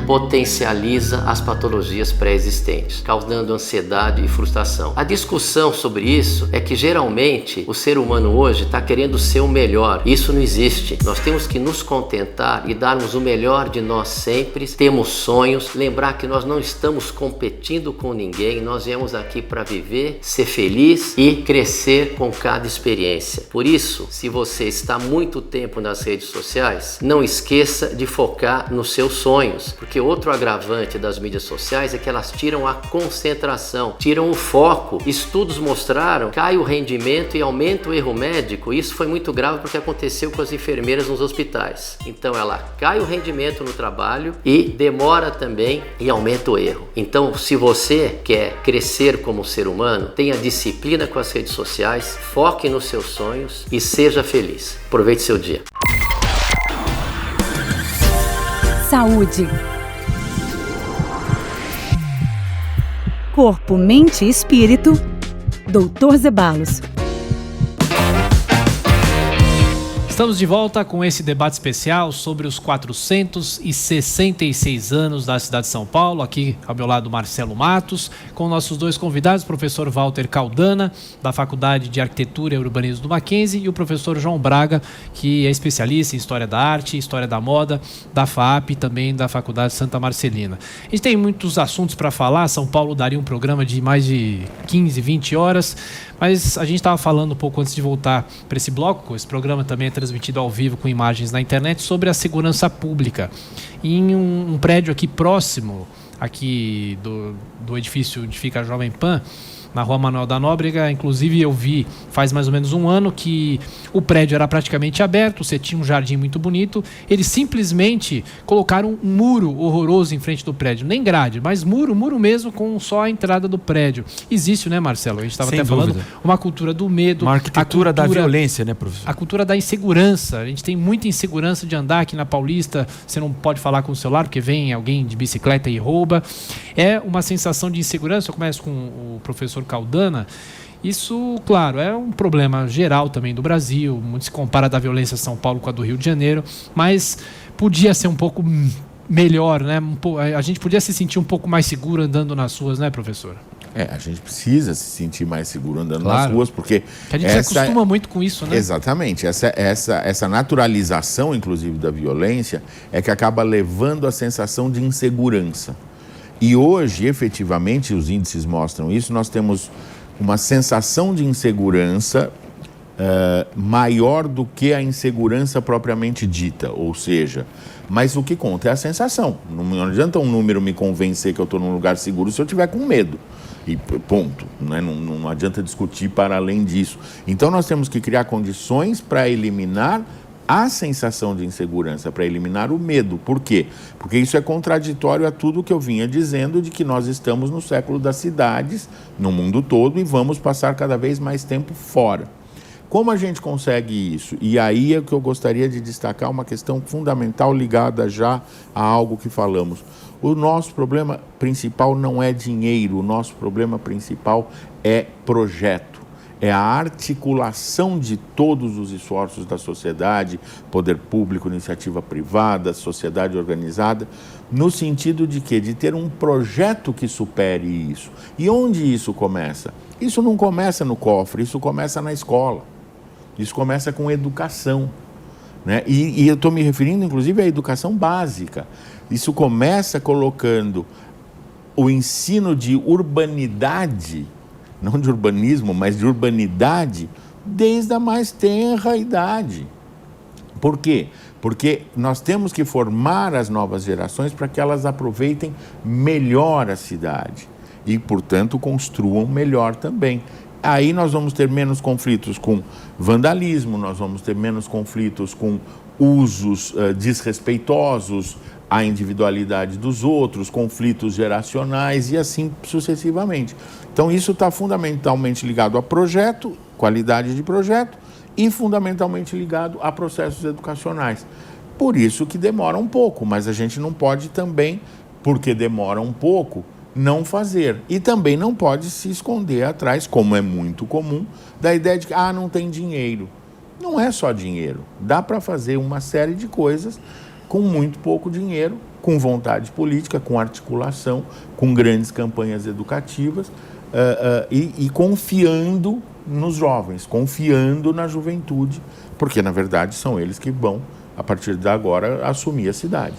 potencializa as patologias pré-existentes, causando ansiedade e frustração. A discussão sobre isso é que geralmente o ser humano hoje está querendo ser o melhor. Isso não existe. Nós temos que nos contentar e darmos o melhor de nós sempre. Temos sonhos, lembrar que nós não estamos competindo com ninguém, nós viemos aqui para viver, ser feliz e crescer com cada experiência. Por isso, se você está muito tempo nas redes sociais, não esqueça de focar nos seus sonhos, porque outro agravante das mídias sociais é que elas tiram a concentração, tiram o foco. Estudos mostraram que cai o rendimento e aumenta o erro médico. Isso foi muito grave porque aconteceu com as enfermeiras nos hospitais. Então ela cai o rendimento no trabalho e demora também e aumenta o erro. Então, se você quer crescer como ser humano, tenha disciplina com as redes sociais, foque nos seus sonhos e seja feliz. Aproveite seu dia. Saúde. Corpo, mente e espírito. Dr. Zeballos. Estamos de volta com esse debate especial sobre os 466 anos da cidade de São Paulo. Aqui ao meu lado, Marcelo Matos, com nossos dois convidados, o professor Walter Caldana, da Faculdade de Arquitetura e Urbanismo do Mackenzie, e o professor João Braga, que é especialista em História da Arte, História da Moda, da FAAP e também da Faculdade Santa Marcelina. A gente tem muitos assuntos para falar. São Paulo daria um programa de mais de 15, 20 horas, mas a gente estava falando um pouco antes de voltar para esse bloco. Esse programa também é transmitido ao vivo com imagens na internet, sobre a segurança pública. Em um prédio aqui próximo, aqui do edifício onde fica a Jovem Pan, na Rua Manuel da Nóbrega, inclusive eu vi faz mais ou menos um ano que o prédio era praticamente aberto, você tinha um jardim muito bonito, eles simplesmente colocaram um muro horroroso em frente do prédio, nem grade, mas muro mesmo, com só a entrada do prédio. Existe, né, Marcelo? A gente estava até falando, uma cultura do medo, uma arquitetura da violência, né, professor? A cultura da insegurança. A gente tem muita insegurança de andar aqui na Paulista, você não pode falar com o celular porque vem alguém de bicicleta e rouba. É uma sensação de insegurança. Eu começo com o professor Caldana. Isso, claro, é um problema geral também do Brasil. Muito se compara da violência de São Paulo com a do Rio de Janeiro, mas podia ser um pouco melhor, né? A gente podia se sentir um pouco mais seguro andando nas ruas, né, professor? A gente precisa se sentir mais seguro andando nas ruas, porque a gente se acostuma muito com isso, né? Exatamente. Essa naturalização, inclusive, da violência é que acaba levando a sensação de insegurança. E hoje, efetivamente, os índices mostram isso, nós temos uma sensação de insegurança maior do que a insegurança propriamente dita, ou seja, mas o que conta é a sensação. Não adianta um número me convencer que eu estou num lugar seguro se eu estiver com medo. E ponto, né? Não adianta discutir para além disso. Então nós temos que criar condições para eliminar a sensação de insegurança, para eliminar o medo. Por quê? Porque isso é contraditório a tudo que eu vinha dizendo de que nós estamos no século das cidades, no mundo todo, e vamos passar cada vez mais tempo fora. Como a gente consegue isso? E aí é que eu gostaria de destacar uma questão fundamental ligada já a algo que falamos. O nosso problema principal não é dinheiro, o nosso problema principal é projeto. É a articulação de todos os esforços da sociedade, poder público, iniciativa privada, sociedade organizada, no sentido de quê? De ter um projeto que supere isso. E onde isso começa? Isso não começa no cofre, isso começa na escola. Isso começa com educação, né? E eu estou me referindo, inclusive, à educação básica. Isso começa colocando o ensino de urbanidade, não de urbanismo, mas de urbanidade, desde a mais tenra idade. Por quê? Porque nós temos que formar as novas gerações para que elas aproveitem melhor a cidade e, portanto, construam melhor também. Aí nós vamos ter menos conflitos com vandalismo, nós vamos ter menos conflitos com usos desrespeitosos à individualidade dos outros, conflitos geracionais e assim sucessivamente. Então isso está fundamentalmente ligado a projeto, qualidade de projeto, e fundamentalmente ligado a processos educacionais. Por isso que demora um pouco, mas a gente não pode também, porque demora um pouco, não fazer. E também não pode se esconder atrás, como é muito comum, da ideia de que não tem dinheiro. Não é só dinheiro. Dá para fazer uma série de coisas com muito pouco dinheiro, com vontade política, com articulação, com grandes campanhas educativas e confiando nos jovens, confiando na juventude, porque, na verdade, são eles que vão, a partir de agora, assumir a cidade.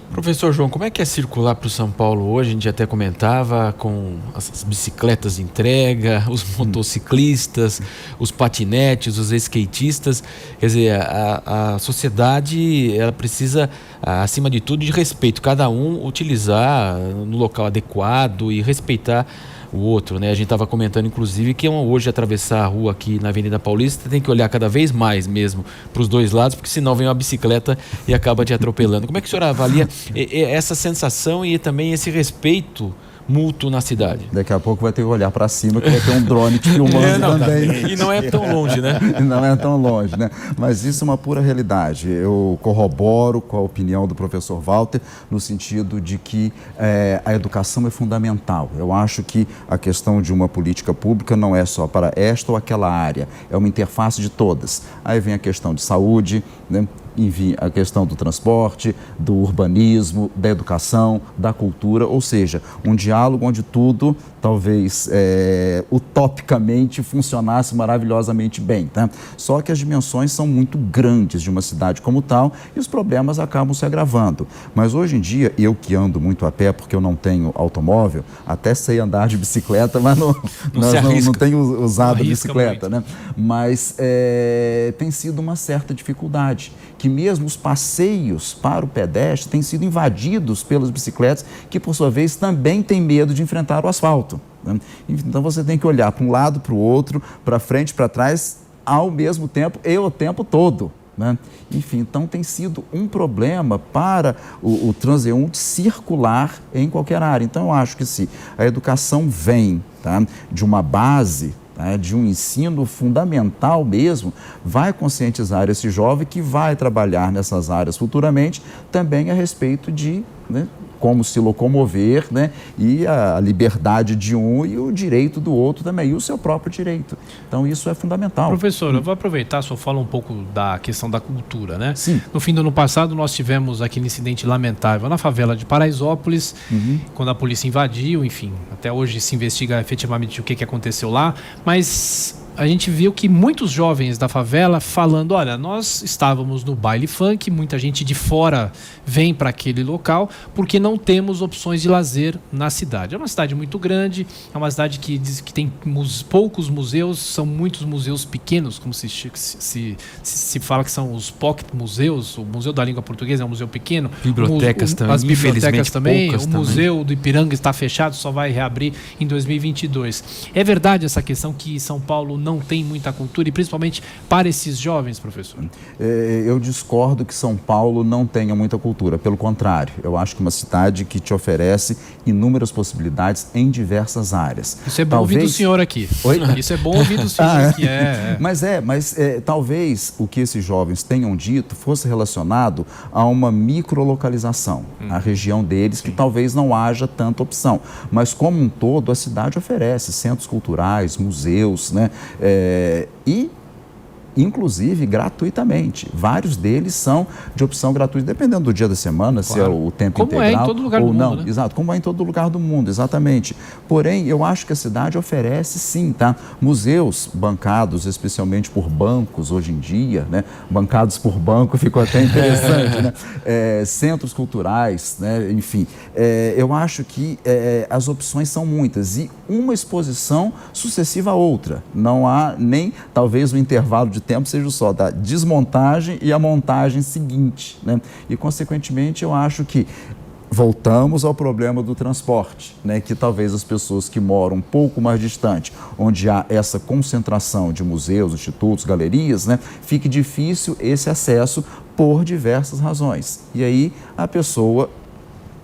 Professor João, como é que é circular para o São Paulo hoje? A gente até comentava com as bicicletas de entrega, os motociclistas, os patinetes, os skatistas. Quer dizer, a sociedade ela precisa, acima de tudo, de respeito. Cada um utilizar no local adequado e respeitar o outro, né? A gente estava comentando, inclusive, que hoje atravessar a rua aqui na Avenida Paulista tem que olhar cada vez mais mesmo para os dois lados, porque senão vem uma bicicleta e acaba te atropelando. Como é que o senhor avalia essa sensação e também esse respeito mútuo na cidade. Daqui a pouco vai ter que olhar para cima, que vai ter um drone te filmando também. E não é tão longe, né? Não é tão longe, né? Mas isso é uma pura realidade. Eu corroboro com a opinião do professor Walter, no sentido de que a educação é fundamental. Eu acho que a questão de uma política pública não é só para esta ou aquela área, é uma interface de todas. Aí vem a questão de saúde, né? Enfim, a questão do transporte, do urbanismo, da educação, da cultura, ou seja, um diálogo onde tudo, talvez utopicamente, funcionasse maravilhosamente bem, tá? Só que as dimensões são muito grandes de uma cidade como tal e os problemas acabam se agravando. Mas hoje em dia, eu que ando muito a pé, porque eu não tenho automóvel, até sei andar de bicicleta, mas não tenho usado a bicicleta, né? Mas tem sido uma certa dificuldade, que mesmo os passeios para o pedestre têm sido invadidos pelas bicicletas, que por sua vez também têm medo de enfrentar o asfalto, né? Então você tem que olhar para um lado, para o outro, para frente, para trás, ao mesmo tempo e o tempo todo, né? Enfim, então tem sido um problema para o transeunte circular em qualquer área. Então eu acho que se a educação vem, tá, de uma base, de um ensino fundamental mesmo, vai conscientizar esse jovem que vai trabalhar nessas áreas futuramente, também a respeito de, né, como se locomover, né, e a liberdade de um e o direito do outro também, e o seu próprio direito. Então isso é fundamental. Professor, eu vou aproveitar, só fala um pouco da questão da cultura, né? Sim. No fim do ano passado nós tivemos aquele incidente lamentável na favela de Paraisópolis, quando a polícia invadiu, enfim, até hoje se investiga efetivamente o que aconteceu lá, mas a gente viu que muitos jovens da favela falando, olha, nós estávamos no baile funk, muita gente de fora vem para aquele local porque não temos opções de lazer na cidade. É uma cidade muito grande, é uma cidade que diz que tem poucos museus, são muitos museus pequenos, como se fala que são os pocket museus. O Museu da Língua Portuguesa é um museu pequeno. Bibliotecas também, as bibliotecas também. O também. Museu do Ipiranga está fechado, só vai reabrir em 2022. É verdade essa questão que São Paulo não tem muita cultura, e principalmente para esses jovens, professor? Eu discordo que São Paulo não tenha muita cultura. Pelo contrário, eu acho que é uma cidade que te oferece inúmeras possibilidades em diversas áreas. Isso é bom ouvir do senhor aqui. Oi? Isso é bom ouvir do senhor aqui. Mas talvez o que esses jovens tenham dito fosse relacionado a uma microlocalização, a região deles, que talvez não haja tanta opção. Mas como um todo, a cidade oferece centros culturais, museus, né? E inclusive gratuitamente. Vários deles são de opção gratuita, dependendo do dia da semana, claro, se é o tempo como integral é em todo lugar ou do não. Mundo, né? Exato, como é em todo lugar do mundo, exatamente. Porém, eu acho que a cidade oferece sim, tá? Museus bancados especialmente por bancos hoje em dia, né? Bancados por banco ficou até interessante, né? Centros culturais, né? Enfim, eu acho que as opções são muitas e uma exposição sucessiva a outra. Não há nem, talvez, um intervalo de tempo seja só da desmontagem e a montagem seguinte, né? E, consequentemente, eu acho que voltamos ao problema do transporte, né? Que talvez as pessoas que moram um pouco mais distante, onde há essa concentração de museus, institutos, galerias, né? Fique difícil esse acesso por diversas razões. E aí a pessoa,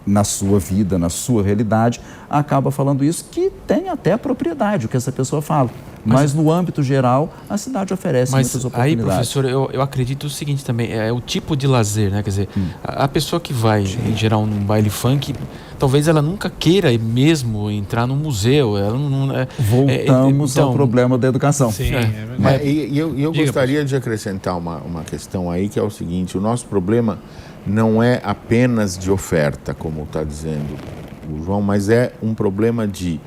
na sua vida, na sua realidade, acaba falando isso, que tem até propriedade, o que essa pessoa fala. Mas no âmbito geral, a cidade oferece muitas oportunidades. Aí, professor, eu acredito o seguinte também, é o tipo de lazer, né? Quer dizer, a pessoa que vai, em geral, num baile funk, talvez ela nunca queira mesmo entrar num museu. Ela não, Voltamos ao problema da educação. Sim, eu gostaria de acrescentar uma questão aí, que é o seguinte: o nosso problema não é apenas de oferta, como está dizendo o João, mas é um problema de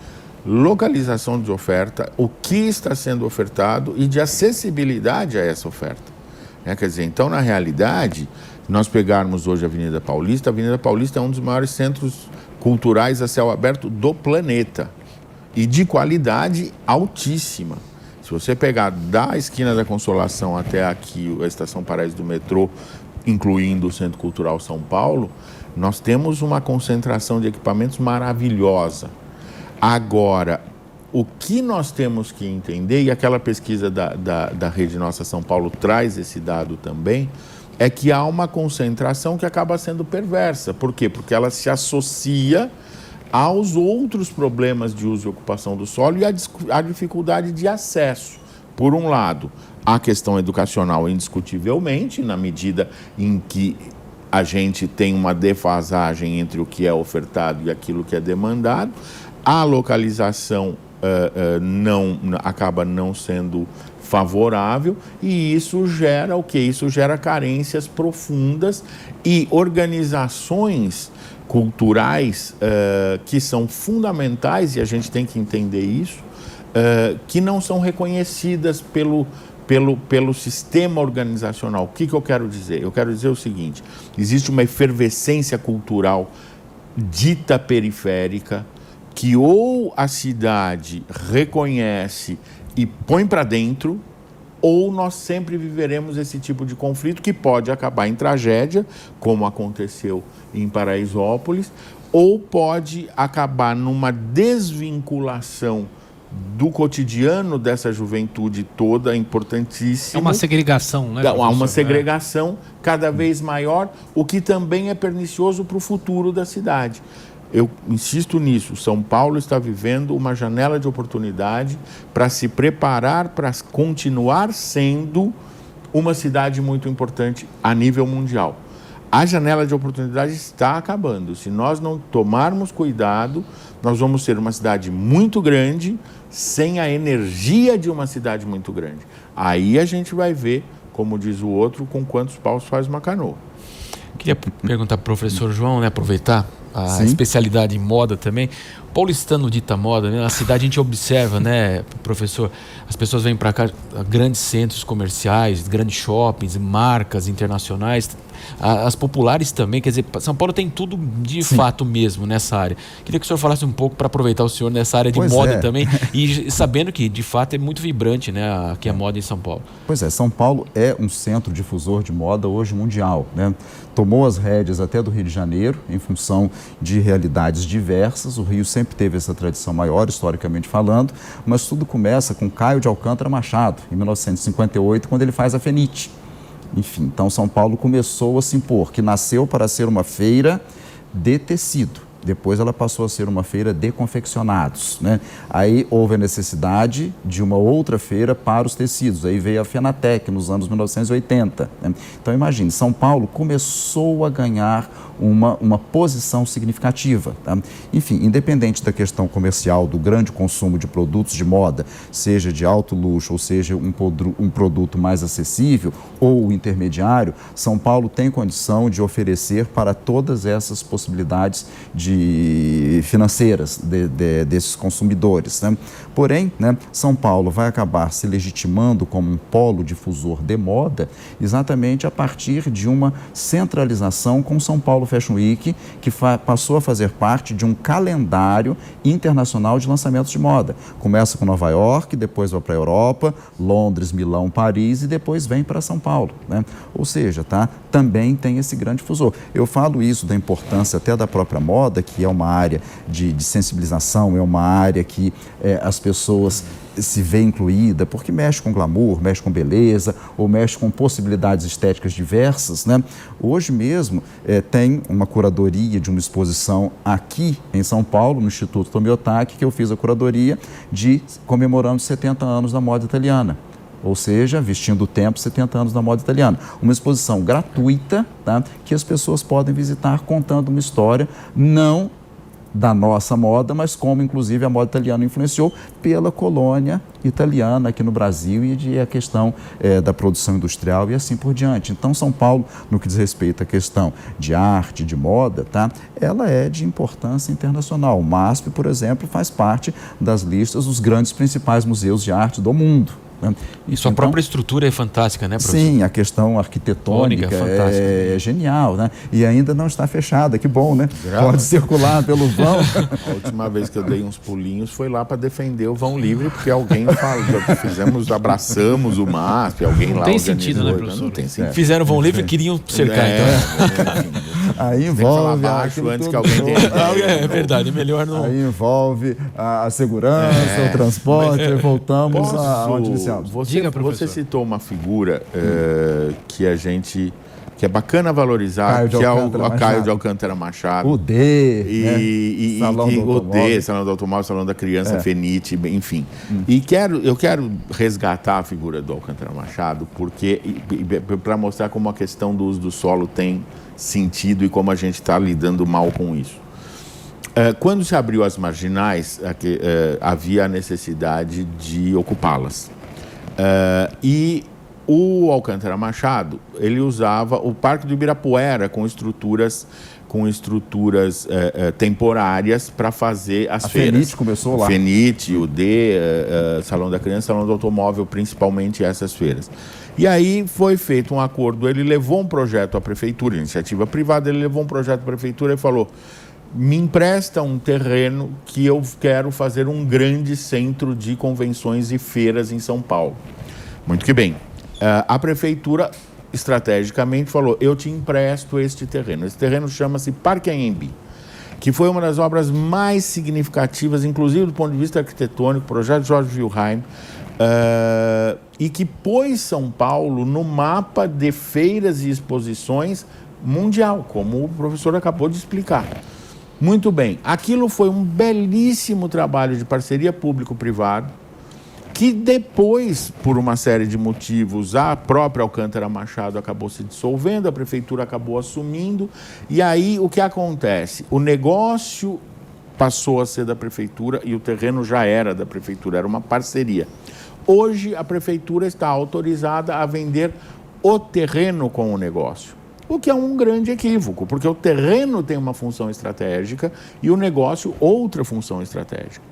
localização de oferta, o que está sendo ofertado e de acessibilidade a essa oferta. Quer dizer, então, na realidade, se nós pegarmos hoje a Avenida Paulista é um dos maiores centros culturais a céu aberto do planeta e de qualidade altíssima. Se você pegar da esquina da Consolação até aqui, a Estação Paraíso do metrô, incluindo o Centro Cultural São Paulo, nós temos uma concentração de equipamentos maravilhosa. Agora, o que nós temos que entender, e aquela pesquisa da Rede Nossa São Paulo traz esse dado também, é que há uma concentração que acaba sendo perversa. Por quê? Porque ela se associa aos outros problemas de uso e ocupação do solo e a dificuldade de acesso. Por um lado, a questão educacional, indiscutivelmente, na medida em que a gente tem uma defasagem entre o que é ofertado e aquilo que é demandado, a localização acaba não sendo favorável, e isso gera o quê? Isso gera carências profundas e organizações culturais que são fundamentais, e a gente tem que entender isso, que não são reconhecidas pelo sistema organizacional. O que eu quero dizer? Eu quero dizer o seguinte: existe uma efervescência cultural dita periférica que ou a cidade reconhece e põe para dentro, ou nós sempre viveremos esse tipo de conflito que pode acabar em tragédia, como aconteceu em Paraisópolis, ou pode acabar numa desvinculação do cotidiano dessa juventude toda, importantíssima. É uma segregação, né, professor? Há uma segregação cada vez maior, o que também é pernicioso para o futuro da cidade. Eu insisto nisso, São Paulo está vivendo uma janela de oportunidade para se preparar para continuar sendo uma cidade muito importante a nível mundial. A janela de oportunidade está acabando. Se nós não tomarmos cuidado, nós vamos ser uma cidade muito grande, sem a energia de uma cidade muito grande. Aí a gente vai ver, como diz o outro, com quantos paus faz uma canoa. Queria perguntar para o professor João, né, aproveitar a especialidade em moda também. Paulistano dita moda, né? Na cidade a gente observa, né, professor, as pessoas vêm para cá, grandes centros comerciais, grandes shoppings, marcas internacionais, as populares também, quer dizer, São Paulo tem tudo de fato mesmo nessa área. Queria que o senhor falasse um pouco, para aproveitar o senhor nessa área de moda também, e sabendo que de fato é muito vibrante, né, aqui a moda em São Paulo. Pois é, São Paulo é um centro difusor de moda hoje mundial, né? Tomou as rédeas até do Rio de Janeiro, em função de realidades diversas. O Rio sempre teve essa tradição maior, historicamente falando, mas tudo começa com Caio de Alcântara Machado, em 1958, quando ele faz a Fenite. Enfim, então São Paulo começou a se impor, que nasceu para ser uma feira de tecido. Depois ela passou a ser uma feira de confeccionados, né? Aí houve a necessidade de uma outra feira para os tecidos. Aí veio a Fenatec nos anos 1980. Né? Então imagine, São Paulo começou a ganhar uma posição significativa. Tá? Enfim, independente da questão comercial, do grande consumo de produtos de moda, seja de alto luxo, ou seja, um produto mais acessível ou intermediário, São Paulo tem condição de oferecer para todas essas possibilidades financeiras desses consumidores. Né? Porém, né, São Paulo vai acabar se legitimando como um polo difusor de moda exatamente a partir de uma centralização com São Paulo Fashion Week, que passou a fazer parte de um calendário internacional de lançamentos de moda. Começa com Nova York, depois vai para a Europa, Londres, Milão, Paris e depois vem para São Paulo. Né? Ou seja, também tem esse grande difusor. Eu falo isso da importância até da própria moda, que é uma área de sensibilização, é uma área que as pessoas se vê incluída, porque mexe com glamour, mexe com beleza, ou mexe com possibilidades estéticas diversas. Né? Hoje mesmo tem uma curadoria de uma exposição aqui em São Paulo, no Instituto Tomiotaki, que eu fiz a curadoria comemorando 70 anos da moda italiana. Ou seja, vestindo o tempo, 70 anos da moda italiana. Uma exposição gratuita, tá? Que as pessoas podem visitar contando uma história, não da nossa moda, mas como inclusive a moda italiana influenciou pela colônia italiana aqui no Brasil e a questão da produção industrial e assim por diante. Então São Paulo, no que diz respeito à questão de arte, de moda, ela é de importância internacional. O MASP, por exemplo, faz parte das listas dos grandes principais museus de arte do mundo. E sua própria estrutura é fantástica, né, professor? Sim, a questão arquitetônica é genial, né? E ainda não está fechada, que bom, né? Pode circular pelo vão. A última vez que eu dei uns pulinhos foi lá para defender o vão livre, porque alguém abraçamos o MASP, alguém lá não tem sentido, né, professor? Não tem sentido. Fizeram vão livre e queriam cercar, então. Aí envolve baixo antes que alguém tenha. É verdade, melhor não. Aí envolve a segurança, o transporte, e voltamos aonde iniciamos. Você citou uma figura que que é bacana valorizar, Caio de que é Alcântara o Caio Machado. de Alcântara Machado. O D, E Salão do o Automóvel. D, Salão do Automóvel, Salão da Criança, FENIT, enfim. E eu quero resgatar a figura do Alcântara Machado, porque para mostrar como a questão do uso do solo tem sentido e como a gente está lidando mal com isso. Quando se abriu as marginais, havia a necessidade de ocupá-las. E o Alcântara Machado, ele usava o Parque do Ibirapuera com estruturas temporárias para fazer as feiras. A FENIT começou lá. FENIT, o D, Salão da Criança, Salão do Automóvel, principalmente essas feiras. E aí foi feito um acordo, ele levou um projeto à prefeitura, iniciativa privada, ele levou um projeto à prefeitura e falou: me empresta um terreno que eu quero fazer um grande centro de convenções e feiras em São Paulo. Muito que bem. A prefeitura, estrategicamente, falou: eu te empresto este terreno. Esse terreno chama-se Parque Anhembi, que foi uma das obras mais significativas, inclusive do ponto de vista arquitetônico, projeto Jorge Wilhelm, e que pôs São Paulo no mapa de feiras e exposições mundial, como o professor acabou de explicar. Muito bem, aquilo foi um belíssimo trabalho de parceria público-privado, que depois, por uma série de motivos, a própria Alcântara Machado acabou se dissolvendo, a prefeitura acabou assumindo, e aí o que acontece? O negócio passou a ser da prefeitura e o terreno já era da prefeitura, era uma parceria. Hoje a prefeitura está autorizada a vender o terreno com o negócio. O que é um grande equívoco, porque o terreno tem uma função estratégica e o negócio outra função estratégica.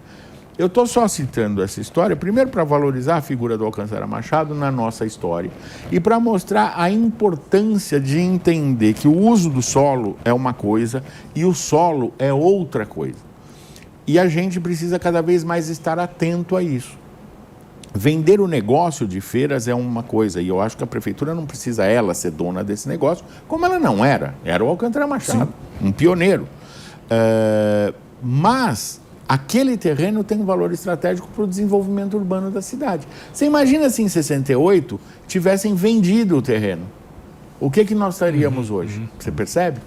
Eu estou só citando essa história, primeiro para valorizar a figura do Alcântara Machado na nossa história e para mostrar a importância de entender que o uso do solo é uma coisa e o solo é outra coisa. E a gente precisa cada vez mais estar atento a isso. Vender o negócio de feiras é uma coisa, e eu acho que a prefeitura não precisa ela ser dona desse negócio, como ela não era o Alcântara Machado, um pioneiro. Mas aquele terreno tem um valor estratégico para o desenvolvimento urbano da cidade. Você imagina se em 68 tivessem vendido o terreno. O que nós estaríamos hoje? Você percebe?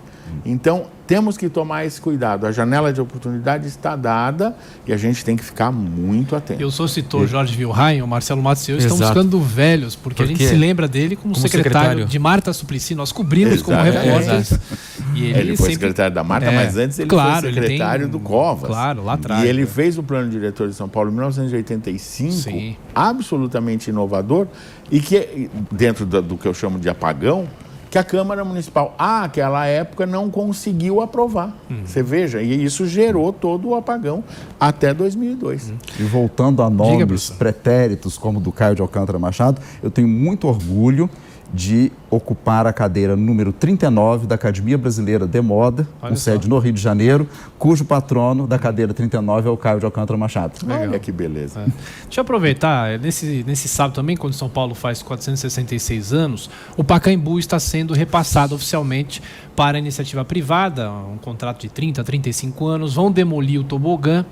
Então, temos que tomar esse cuidado. A janela de oportunidade está dada e a gente tem que ficar muito atento. Eu só citou Jorge Wilhelm, o Marcelo Matos e eu estamos Exato. ficando velhos, porque a gente se lembra dele como secretário de Marta Suplicy. Nós cobrimos como repórteres. E ele foi secretário da Marta, mas antes ele foi secretário do Covas. Claro, lá atrás. E ele fez o plano diretor de São Paulo em 1985, absolutamente inovador, e que, dentro do que eu chamo de apagão, que a Câmara Municipal, àquela época, não conseguiu aprovar. Você veja, e isso gerou todo o apagão até 2002. E voltando a nomes pretéritos como o do Caio de Alcântara Machado, eu tenho muito orgulho de ocupar a cadeira número 39 da Academia Brasileira de Moda, com sede no Rio de Janeiro, cujo patrono da cadeira 39 é o Caio de Alcântara Machado. Olha que beleza. Deixa eu aproveitar, nesse sábado também, quando São Paulo faz 466 anos, o Pacaembu está sendo repassado oficialmente para a iniciativa privada, um contrato de 30, 35 anos, vão demolir o tobogã.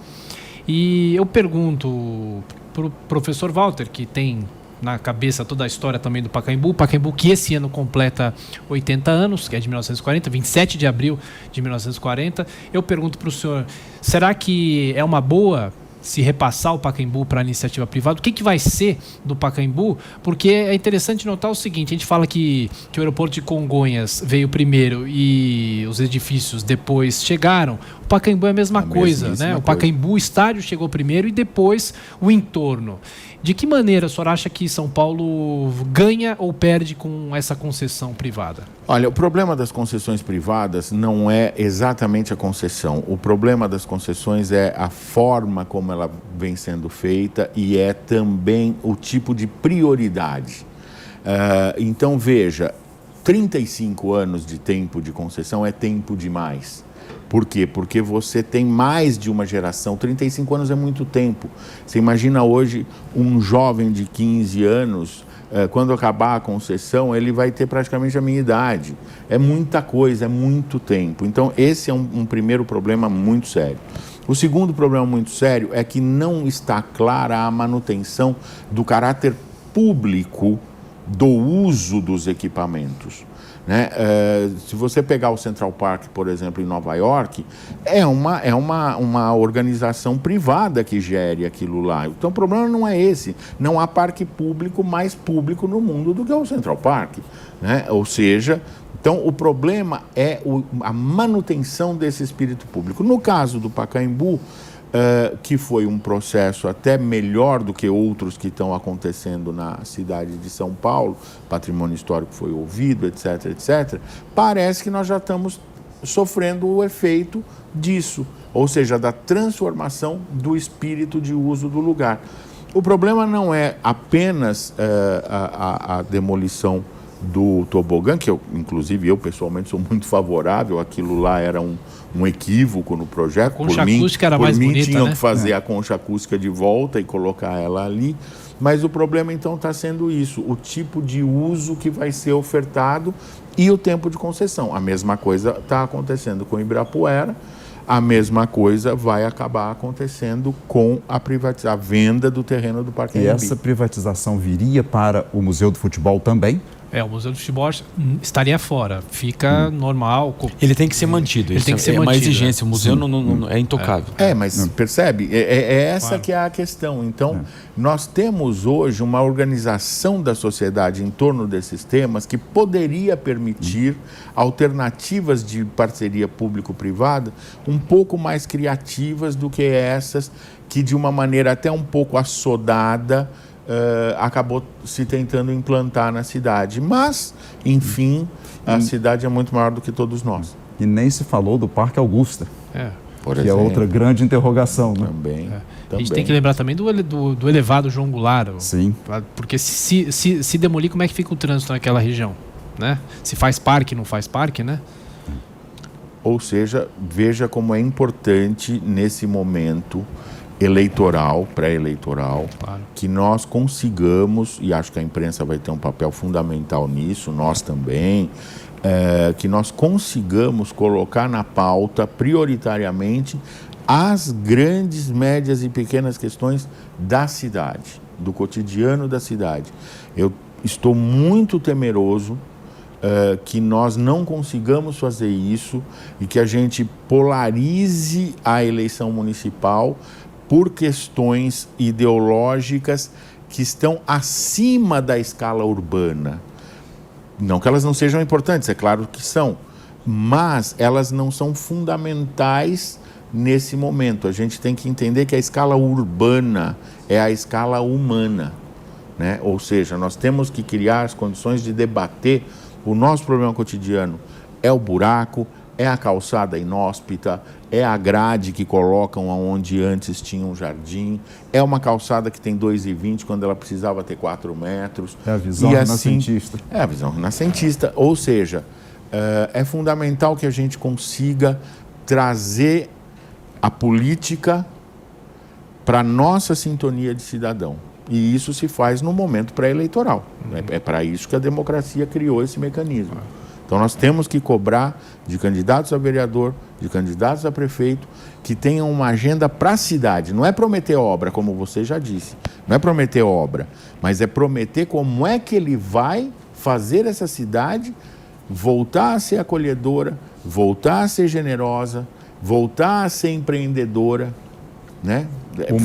E eu pergunto para o professor Walter, que tem na cabeça toda a história também do Pacaembu que esse ano completa 80 anos, que é de 1940, 27 de abril de 1940. Eu pergunto para o senhor, será que é uma boa se repassar o Pacaembu para a iniciativa privada? O que vai ser do Pacaembu? Porque é interessante notar o seguinte, a gente fala que o aeroporto de Congonhas veio primeiro e os edifícios depois chegaram. O Pacaembu é a mesma coisa, né? O Pacaembu, o estádio chegou primeiro e depois o entorno. De que maneira o senhor acha que São Paulo ganha ou perde com essa concessão privada? Olha, o problema das concessões privadas não é exatamente a concessão. O problema das concessões é a forma como ela vem sendo feita e é também o tipo de prioridade. Então, veja, 35 anos de tempo de concessão é tempo demais. Por quê? Porque você tem mais de uma geração. 35 anos é muito tempo. Você imagina hoje um jovem de 15 anos, quando acabar a concessão, ele vai ter praticamente a minha idade. É muita coisa, é muito tempo. Então, esse é um primeiro problema muito sério. O segundo problema muito sério é que não está clara a manutenção do caráter público do uso dos equipamentos. né? Se você pegar o Central Park, por exemplo, em Nova York, é uma organização privada que gere aquilo lá. Então o problema não é esse. Não há parque público mais público no mundo do que o Central Park, né? Ou seja, então o problema é a manutenção desse espírito público. No caso do Pacaembu, que foi um processo até melhor do que outros que estão acontecendo na cidade de São Paulo, patrimônio histórico foi ouvido, etc, etc, parece que nós já estamos sofrendo o efeito disso, ou seja, da transformação do espírito de uso do lugar. O problema não é apenas a demolição do tobogã, que inclusive eu pessoalmente sou muito favorável, aquilo lá era um equívoco no projeto. A concha acústica era mais bonita, tinham né? que fazer a concha acústica de volta e colocar ela ali, mas o problema então está sendo isso, o tipo de uso que vai ser ofertado e o tempo de concessão. A mesma coisa está acontecendo com Ibirapuera, a mesma coisa vai acabar acontecendo com a venda do terreno do Parque E Anhembi. essa privatização viria para o Museu do Futebol também? O Museu do Futebol estaria fora, fica normal. Ele tem que ser mantido. Ele tem que ser uma mantido, exigência. O museu não é intocável. Mas percebe? É essa Claro. que é a questão. Então, nós temos hoje uma organização da sociedade em torno desses temas que poderia permitir alternativas de parceria público-privada um pouco mais criativas do que essas que, de uma maneira até um pouco assodada, acabou se tentando implantar na cidade. Mas, enfim, a cidade é muito maior do que todos nós. E nem se falou do Parque Augusta, Por que exemplo, é outra grande interrogação, né? Também. A gente tem que lembrar também do elevado João Goulart. Sim. Porque se demolir, como é que fica o trânsito naquela região? Né? Se faz parque, não faz parque, né? Ou seja, veja como é importante nesse momento eleitoral, pré-eleitoral, Claro. que nós consigamos, e acho que a imprensa vai ter um papel fundamental nisso, nós também, que nós consigamos colocar na pauta, prioritariamente, as grandes, médias e pequenas questões da cidade, do cotidiano da cidade. Eu estou muito temeroso que nós não consigamos fazer isso e que a gente polarize a eleição municipal por questões ideológicas que estão acima da escala urbana. Não que elas não sejam importantes, é claro que são, mas elas não são fundamentais nesse momento. A gente tem que entender que a escala urbana é a escala humana, né? Ou seja, nós temos que criar as condições de debater o nosso problema cotidiano. É o buraco, é a calçada inóspita, é a grade que colocam onde antes tinha um jardim, é uma calçada que tem 2,20 quando ela precisava ter 4 metros. É a visão renascentista. É a visão renascentista, ou seja, é fundamental que a gente consiga trazer a política para a nossa sintonia de cidadão. E isso se faz no momento pré-eleitoral. É para isso que a democracia criou esse mecanismo. Então nós temos que cobrar de candidatos a vereador, de candidatos a prefeito, que tenham uma agenda para a cidade. Não é prometer obra, como você já disse. Não é prometer obra, mas é prometer como é que ele vai fazer essa cidade voltar a ser acolhedora, voltar a ser generosa, voltar a ser empreendedora, né?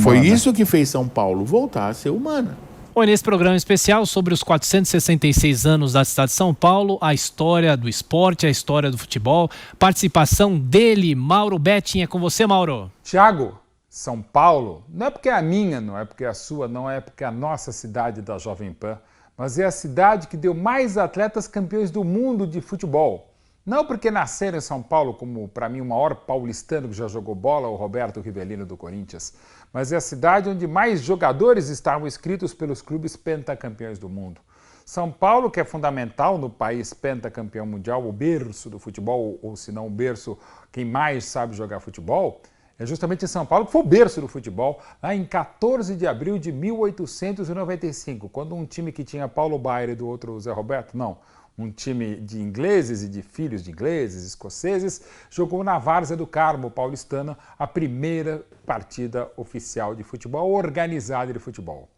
Foi isso que fez São Paulo voltar a ser humana. Bom, nesse programa especial sobre os 466 anos da cidade de São Paulo, a história do esporte, a história do futebol, participação dele, Mauro Betting. É com você, Mauro. Tiago, São Paulo não é porque é a minha, não é porque é a sua, não é porque é a nossa cidade da Jovem Pan, mas é a cidade que deu mais atletas campeões do mundo de futebol. Não porque nasceram em São Paulo, como para mim o maior paulistano que já jogou bola, o Roberto Rivelino do Corinthians, mas é a cidade onde mais jogadores estavam inscritos pelos clubes pentacampeões do mundo. São Paulo, que é fundamental no país pentacampeão mundial, o berço do futebol, ou se não o berço, quem mais sabe jogar futebol, é justamente em São Paulo que foi o berço do futebol, lá em 14 de abril de 1895, quando um time que tinha Paulo Baier e do outro Zé Roberto, não, um time de ingleses e de filhos de ingleses, escoceses, jogou na Várzea do Carmo paulistana a primeira partida oficial de futebol, organizada de futebol.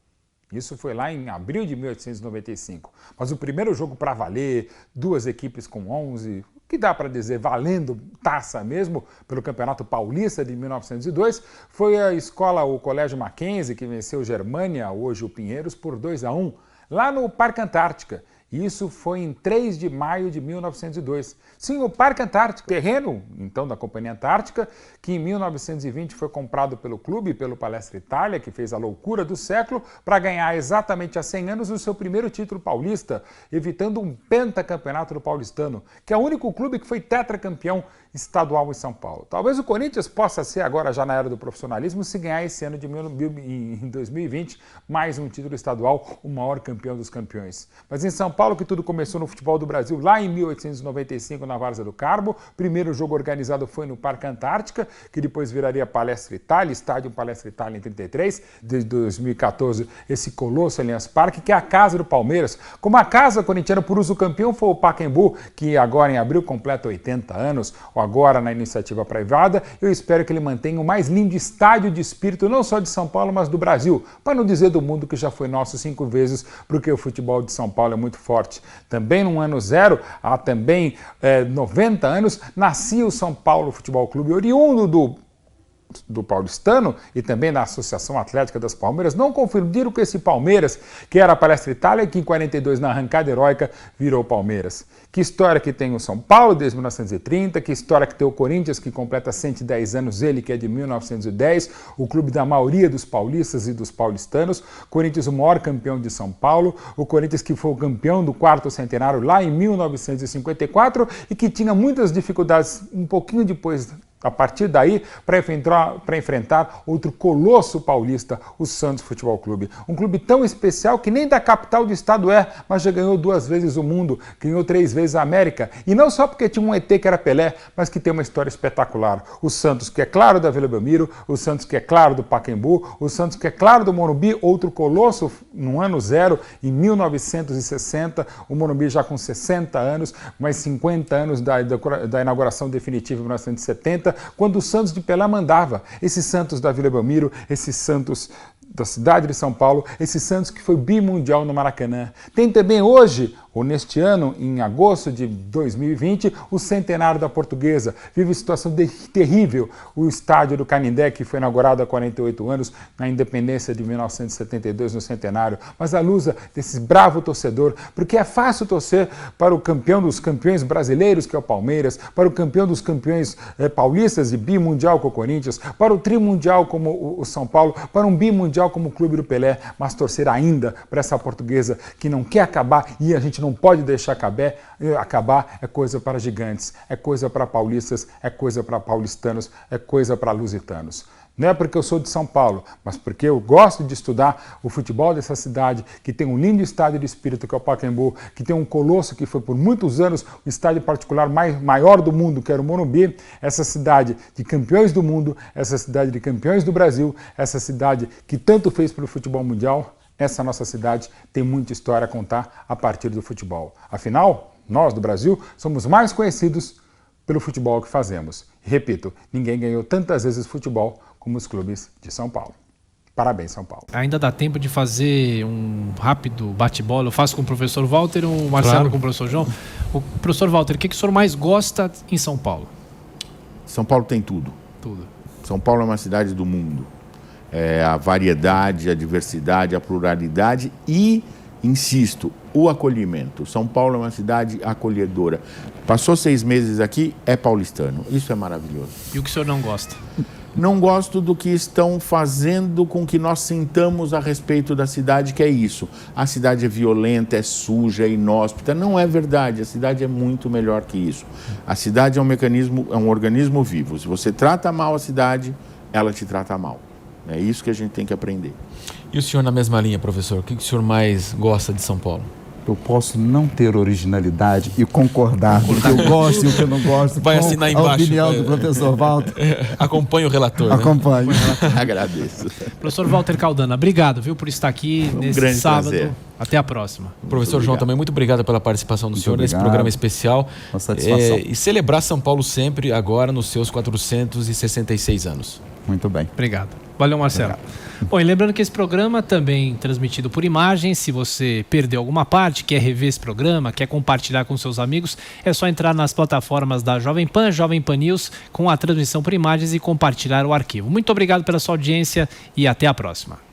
Isso foi lá em abril de 1895. Mas o primeiro jogo para valer, 2 equipes com 11, que dá para dizer valendo taça mesmo, pelo Campeonato Paulista de 1902, foi o Colégio Mackenzie, que venceu Germânia, hoje o Pinheiros, por 2-1, lá no Parque Antártica. Isso foi em 3 de maio de 1902. Sim, o Parque Antártico, terreno, então, da Companhia Antártica, que em 1920 foi comprado pelo clube, pelo Palestra Itália, que fez a loucura do século, para ganhar exatamente há 100 anos o seu primeiro título paulista, evitando um pentacampeonato do paulistano, que é o único clube que foi tetracampeão estadual em São Paulo. Talvez o Corinthians possa ser agora, já na era do profissionalismo, se ganhar esse ano em 2020, mais um título estadual, o maior campeão dos campeões. Mas em São Paulo, que tudo começou no futebol do Brasil, lá em 1895, na Várzea do Carmo. Primeiro jogo organizado foi no Parque Antártica, que depois viraria Palestra Itália, estádio Palestra Itália em 33. Desde 2014, esse colosso Allianz Parque, que é a casa do Palmeiras. Como a casa corintiana por uso campeão foi o Pacaembu, que agora em abril completa 80 anos, ou agora na iniciativa privada. Eu espero que ele mantenha o mais lindo estádio de espírito, não só de São Paulo, mas do Brasil, para não dizer do mundo, que já foi nosso 5 vezes, porque o futebol de São Paulo é muito forte. Também no ano zero, há também 90 anos, nascia o São Paulo Futebol Clube, oriundo do paulistano e também da Associação Atlética das Palmeiras. Não confundiram com esse Palmeiras, que era a Palestra Itália, que em 42, na arrancada heróica, virou Palmeiras. Que história que tem o São Paulo desde 1930, que história que tem o Corinthians, que completa 110 anos, ele que é de 1910, o clube da maioria dos paulistas e dos paulistanos. Corinthians, o maior campeão de São Paulo, o Corinthians que foi o campeão do 4º centenário lá em 1954 e que tinha muitas dificuldades um pouquinho depois, a partir daí, para enfrentar outro colosso paulista, o Santos Futebol Clube. Um clube tão especial que nem da capital do estado mas já ganhou 2 vezes o mundo, ganhou 3 vezes a América. E não só porque tinha um ET que era Pelé, mas que tem uma história espetacular. O Santos, que é claro da Vila Belmiro, o Santos, que é claro do Pacaembu, o Santos, que é claro do Morumbi, outro colosso no ano zero, em 1960, o Morumbi já com 60 anos, mais 50 anos da inauguração definitiva em 1970, quando o Santos de Pelé mandava. Esse Santos da Vila Belmiro, esse Santos da cidade de São Paulo, esse Santos que foi bimundial no Maracanã. Tem também hoje, ou neste ano, em agosto de 2020, o centenário da Portuguesa. Vive situação terrível. O estádio do Canindé, que foi inaugurado há 48 anos, na independência de 1972, no centenário. Mas a luz desse bravo torcedor, porque é fácil torcer para o campeão dos campeões brasileiros, que é o Palmeiras, para o campeão dos campeões paulistas e bimundial, com o Corinthians, para o trimundial, como o São Paulo, para um bimundial, como o Clube do Pelé, mas torcer ainda para essa Portuguesa que não quer acabar, e a gente não pode deixar acabar. É coisa para gigantes, é coisa para paulistas, é coisa para paulistanos, é coisa para lusitanos. Não é porque eu sou de São Paulo, mas porque eu gosto de estudar o futebol dessa cidade, que tem um lindo estádio de espírito, que é o Pacaembu, que tem um colosso que foi por muitos anos o estádio particular maior do mundo, que era o Morumbi. Essa cidade de campeões do mundo, essa cidade de campeões do Brasil, essa cidade que tanto fez pelo futebol mundial, essa nossa cidade tem muita história a contar a partir do futebol. Afinal, nós do Brasil somos mais conhecidos pelo futebol que fazemos. E, repito, ninguém ganhou tantas vezes futebol como os clubes de São Paulo. Parabéns, São Paulo. Ainda dá tempo de fazer um rápido bate-bola. Eu faço com o professor Walter, o Marcelo com o professor João. O professor Walter, o que o senhor mais gosta em São Paulo? São Paulo tem tudo. Tudo. São Paulo é uma cidade do mundo. A variedade, a diversidade, a pluralidade e, insisto, o acolhimento. São Paulo é uma cidade acolhedora. Passou 6 meses aqui, é paulistano. Isso é maravilhoso. E o que o senhor não gosta? Não gosto do que estão fazendo com que nós sintamos a respeito da cidade, que é isso. A cidade é violenta, é suja, é inóspita. Não é verdade. A cidade é muito melhor que isso. A cidade é um organismo vivo. Se você trata mal a cidade, ela te trata mal. É isso que a gente tem que aprender. E o senhor na mesma linha, professor? O que o senhor mais gosta de São Paulo? Eu posso não ter originalidade e concordar com o que eu gosto e o que eu não gosto. Vai assinar embaixo. A opinião do professor Walter. Acompanhe o relator. Acompanhe. Né? Agradeço. Professor Walter Caldana, obrigado, viu, por estar aqui nesse sábado. Prazer. Até a próxima. Professor João, também muito obrigado pela participação do senhor nesse programa especial. Uma satisfação. E celebrar São Paulo sempre, agora nos seus 466 anos. Muito bem. Obrigado. Valeu, Marcelo. Bom, e lembrando que esse programa também transmitido por imagens. Se você perdeu alguma parte, quer rever esse programa, quer compartilhar com seus amigos, é só entrar nas plataformas da Jovem Pan, Jovem Pan News, com a transmissão por imagens e compartilhar o arquivo. Muito obrigado pela sua audiência e até a próxima.